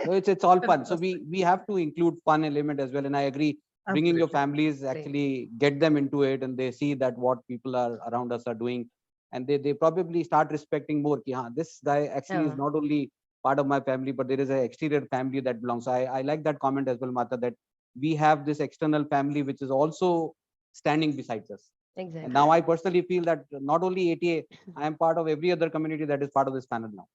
so it's all fun. So we have to include fun element as well. And I agree, bringing your families, actually get them into it, and they see that what people are around us are doing, and they probably start respecting more. This guy actually is not only part of my family, but there is an exterior family that belongs. So I like that comment as well, Marta, that we have this external family which is also standing beside us. Exactly. And now I personally feel that not only ATA, I am part of every other community that is part of this panel now.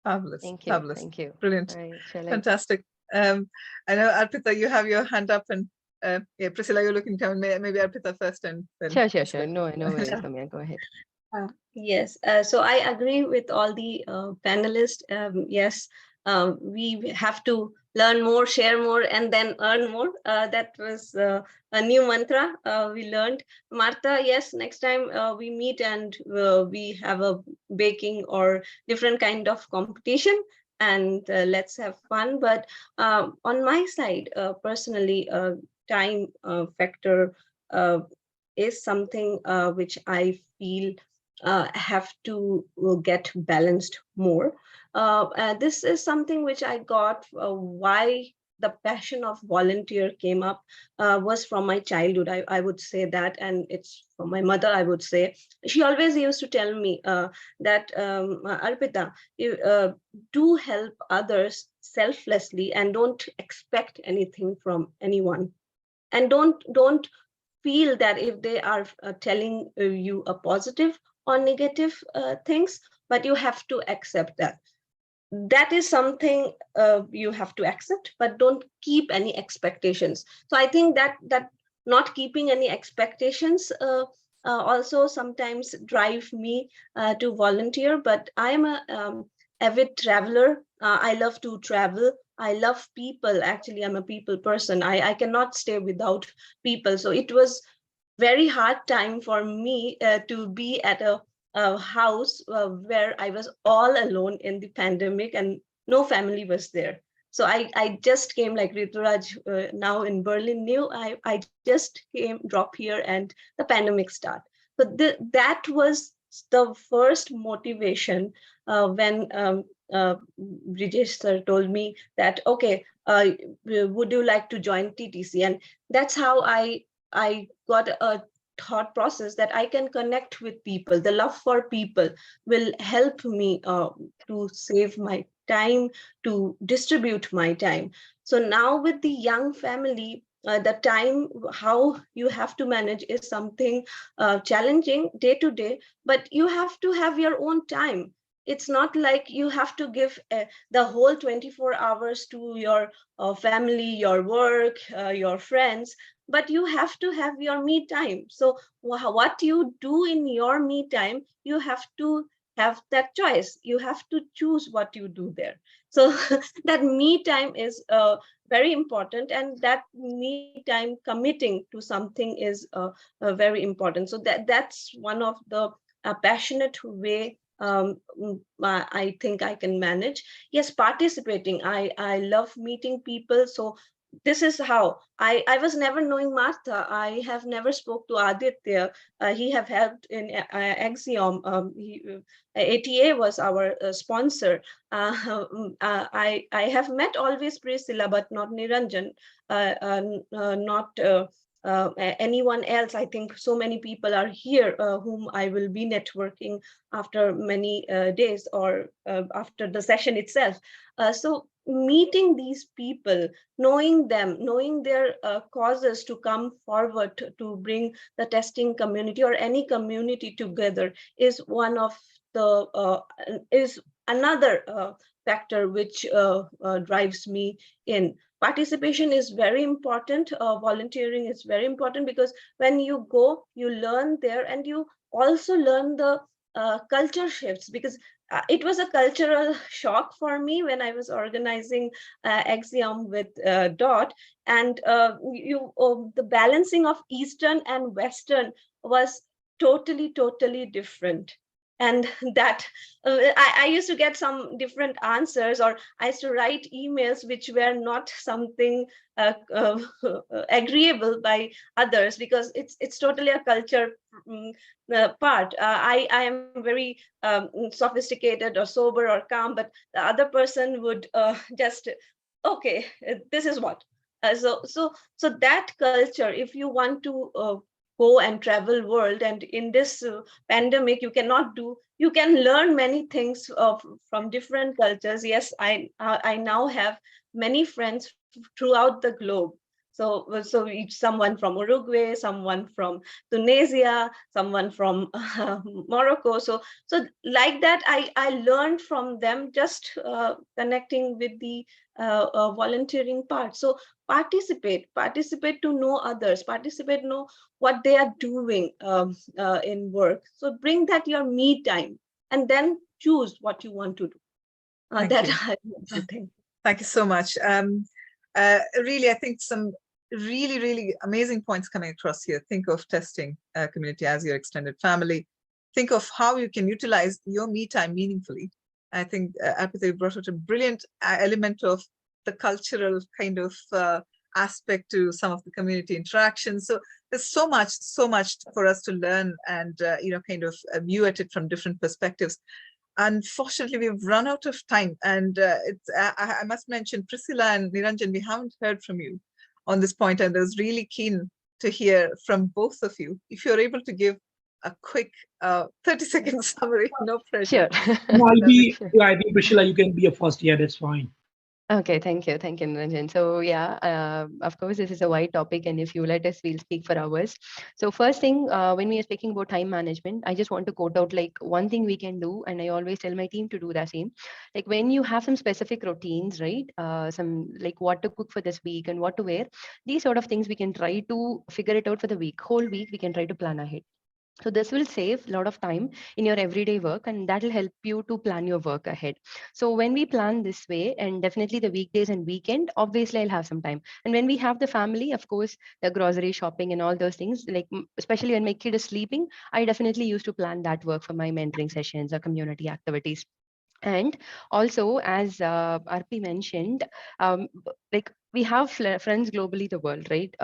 Fabulous. Thank you. Fabulous. Thank you. Brilliant. Fantastic. I know, Arpita, you have your hand up, and yeah, Pricilla, you're looking down. Maybe Arpita first, and then Sure. No worries, Sowmya, go ahead. Yes, so I agree with all the panelists. Yes, we have to learn more, share more, and then earn more. That was a new mantra we learned. Marta, yes, next time we meet and we have a baking or different kind of competition, and let's have fun. But on my side, personally, time factor is something which I feel have to get balanced more. This is something which I got why the passion of volunteer came up was from my childhood. I would say that, and it's from my mother, I would say. She always used to tell me that, Arpita, you do help others selflessly and don't expect anything from anyone. And don't feel that if they are telling you a positive or negative things, but you have to accept that. That is something you have to accept, but don't keep any expectations. So I think that not keeping any expectations also sometimes drive me to volunteer. But I am a avid traveler. I love to travel. I love people. Actually, I'm a people person. I cannot stay without people. So it was very hard time for me to be at a house where I was all alone in the pandemic and no family was there. So I just came, like Rituraj now in Berlin knew, I just came, drop here, and the pandemic start. But that was the first motivation when Brijesh sir told me that, okay, would you like to join TTC? And that's how I got a thought process that I can connect with people. The love for people will help me to save my time, to distribute my time. So now with the young family, the time, how you have to manage is something challenging day to day, but you have to have your own time. It's not like you have to give the whole 24 hours to your family, your work, your friends, but you have to have your me time. So what you do in your me time, you have to have that choice. You have to choose what you do there. So that me time is very important, and that me time committing to something is very important. So that's one of the passionate way I think I can manage. Yes, participating. I love meeting people. So this is how I was never knowing Marta. I have never spoke to Aditya. He have helped in Axiom. ATA was our sponsor. I have met always Pricilla, but not Niranjan, not anyone else. I think so many people are here whom I will be networking after many days or after the session itself. So meeting these people, knowing them, knowing their causes to come forward to bring the testing community or any community together is one of the is another factor which drives me in. Participation is very important. Volunteering is very important because when you go, you learn there, and you also learn the culture shifts, because it was a cultural shock for me when I was organizing Axiom with Dot, and the balancing of Eastern and Western was totally different. And that I used to get some different answers, or I used to write emails which were not something agreeable by others, because it's totally a culture part. I am very sophisticated or sober or calm, but the other person would just, okay, this is what. So that culture, if you want to go and travel world, and in this pandemic you cannot do, you can learn many things from different cultures. Yes, I now have many friends throughout the globe. So someone from Uruguay, someone from Tunisia, someone from Morocco. So like that, I learned from them, just connecting with the volunteering part. So participate to know others, participate, know what they are doing in work. So bring that your me time, and then choose what you want to do. That I think. Thank you so much. Really, I think some really, really amazing points coming across here. Think of testing community as your extended family. Think of how you can utilize your me time meaningfully. I think Arpita brought out a brilliant element of the cultural kind of aspect to some of the community interactions. So there's so much for us to learn and kind of view at it from different perspectives. Unfortunately, we've run out of time, and I must mention, Pricilla and Niranjan, we haven't heard from you on this point, and I was really keen to hear from both of you. If you're able to give a quick 30-second summary, no pressure. Sure. I think Pricilla, you can be a first. Yeah, that's fine. Okay, thank you, Niranjan. So yeah, of course, this is a wide topic, and if you let us, we'll speak for hours. So first thing, when we are speaking about time management, I just want to quote out like one thing we can do, and I always tell my team to do the same. Like when you have some specific routines, right? Some like what to cook for this week and what to wear, these sort of things we can try to figure it out for the week. Whole week we can try to plan ahead. So this will save a lot of time in your everyday work, and that will help you to plan your work ahead. So when we plan this way, and definitely the weekdays and weekend, obviously I'll have some time. And when we have the family, of course, the grocery shopping and all those things, like especially when my kid is sleeping, I definitely used to plan that work for my mentoring sessions or community activities. And also, as Arpi mentioned, like we have friends globally, the world, right?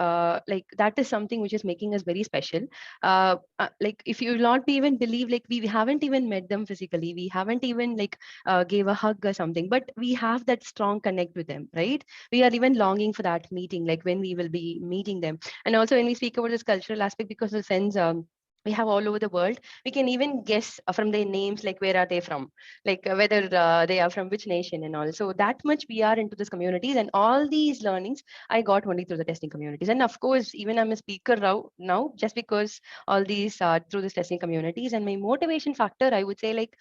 Like that is something which is making us very special. Like if you will not be even believe, like we haven't even met them physically, we haven't even like gave a hug or something, but we have that strong connect with them, right? We are even longing for that meeting, like when we will be meeting them. And also when we speak about this cultural aspect, because the sense we have all over the world, we can even guess from their names, like where are they from, like whether they are from which nation and all. So that much we are into this communities, and all these learnings I got only through the testing communities. And of course, even I'm a speaker now just because all these through this testing communities. And my motivation factor, I would say, like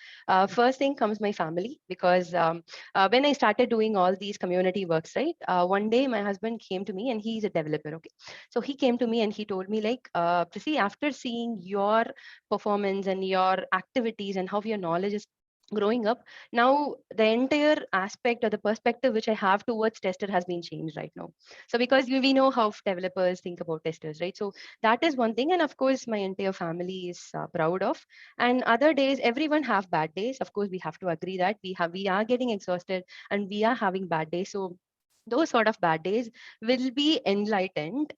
first thing comes my family, because when I started doing all these community works, right, one day my husband came to me, and he's a developer. Okay, so he came to me and he told me like, Prissy, after seeing your performance and your activities and how your knowledge is growing up, now the entire aspect or the perspective which I have towards tester has been changed right now. So because we know how developers think about testers, right? So that is one thing. And of course my entire family is proud of. And other days, everyone have bad days. Of course we have to agree that we are getting exhausted and we are having bad days. So those sort of bad days will be enlightened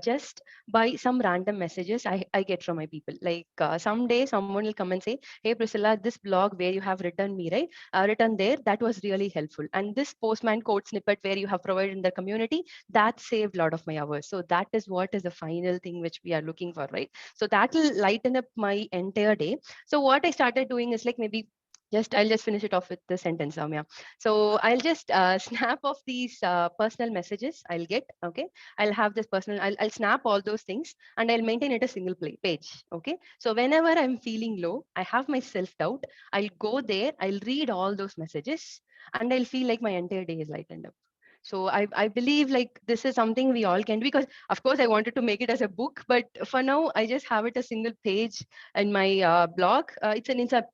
just by some random messages I get from my people. Like someday someone will come and say, hey Priscilla, this blog where you have written me, right? Written there, that was really helpful. And this postman code snippet where you have provided in the community, that saved a lot of my hours. So that is what is the final thing which we are looking for, right? So that will lighten up my entire day. So what I started doing is like maybe I'll just finish it off with the sentence, Sowmya. So I'll just snap off these personal messages I'll get. Okay, I'll have this personal. I'll snap all those things and I'll maintain it a single page. Okay, so whenever I'm feeling low, I have my self doubt. I'll go there. I'll read all those messages and I'll feel like my entire day is lightened up. So I believe like this is something we all can do, because of course I wanted to make it as a book, but for now I just have it a single page in my blog. It's a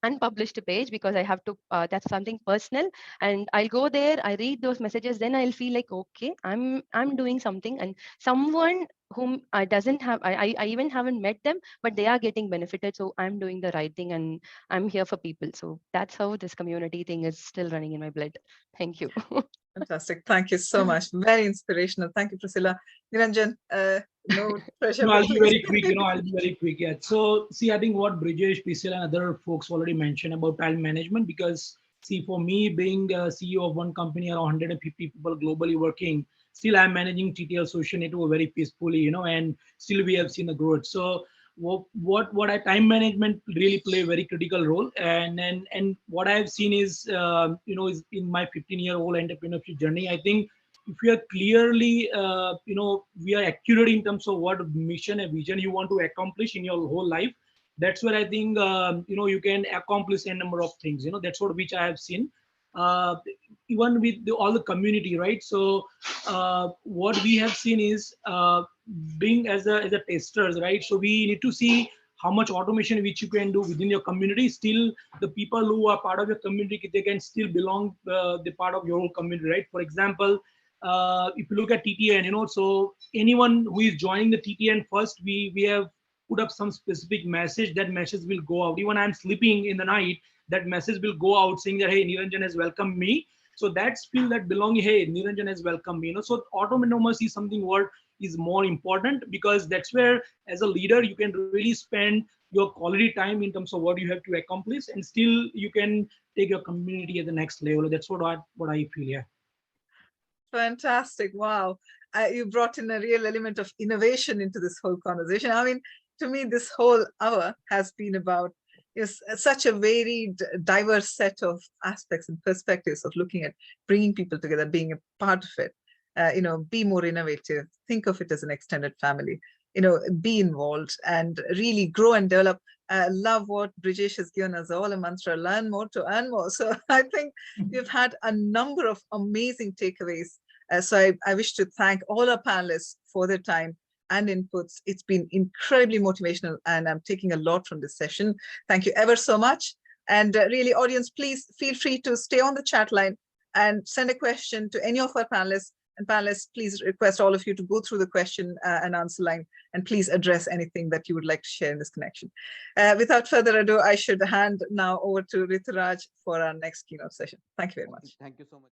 unpublished page because I have to that's something personal, and I'll go there, I read those messages, then I'll feel like okay, I'm doing something, and someone whom I doesn't have I even haven't met them, but they are getting benefited, so I'm doing the right thing and I'm here for people. So that's how this community thing is still running in my blood. Thank you. Fantastic. Thank you so much. Very inspirational. Thank you, Priscilla. Niranjan, no pressure. No, But I'll be please. very quick. I'll be very quick. Yeah. So, see, I think what Brijesh, Pricilla, and other folks already mentioned about time management, because see, for me, being a CEO of one company, around 150 people globally working, still I'm managing TTL social network very peacefully, and still we have seen the growth. So, what I time management really play a very critical role, and what I've seen is, is in my 15-year-old entrepreneurship journey, I think if you are clearly we are accurate in terms of what mission and vision you want to accomplish in your whole life, that's where I think you can accomplish a number of things. That's what which I have seen, uh, even with all the community, right? So what we have seen is being as a testers, right? So we need to see how much automation which you can do within your community. Still, the people who are part of your community, they can still belong the part of your own community, right? For example, if you look at TTN, so anyone who is joining the TTN first, we have put up some specific message. That message will go out. Even I'm sleeping in the night, that message will go out saying that, hey, Niranjan has welcomed me. So that's feel that belonging, hey, Niranjan has welcomed me. So autonomous is something what is more important, because that's where as a leader you can really spend your quality time in terms of what you have to accomplish, and still you can take your community at the next level. That's what I feel. Yeah. Fantastic. Wow. You brought in a real element of innovation into this whole conversation. I mean, to me, this whole hour has been about such a varied, diverse set of aspects and perspectives of looking at bringing people together, being a part of it. Be more innovative, think of it as an extended family, be involved and really grow and develop. Love what Brijesh has given us all a mantra, learn more to earn more. So I think we've had a number of amazing takeaways. So I wish to thank all our panelists for their time and inputs. It's been incredibly motivational, and I'm taking a lot from this session. Thank you ever so much. And really, audience, please feel free to stay on the chat line and send a question to any of our panelists. And panelists, please request all of you to go through the question and answer line, and please address anything that you would like to share in this connection. Without further ado, I should hand now over to Rituraj for our next keynote session. Thank you very much. Thank you so much.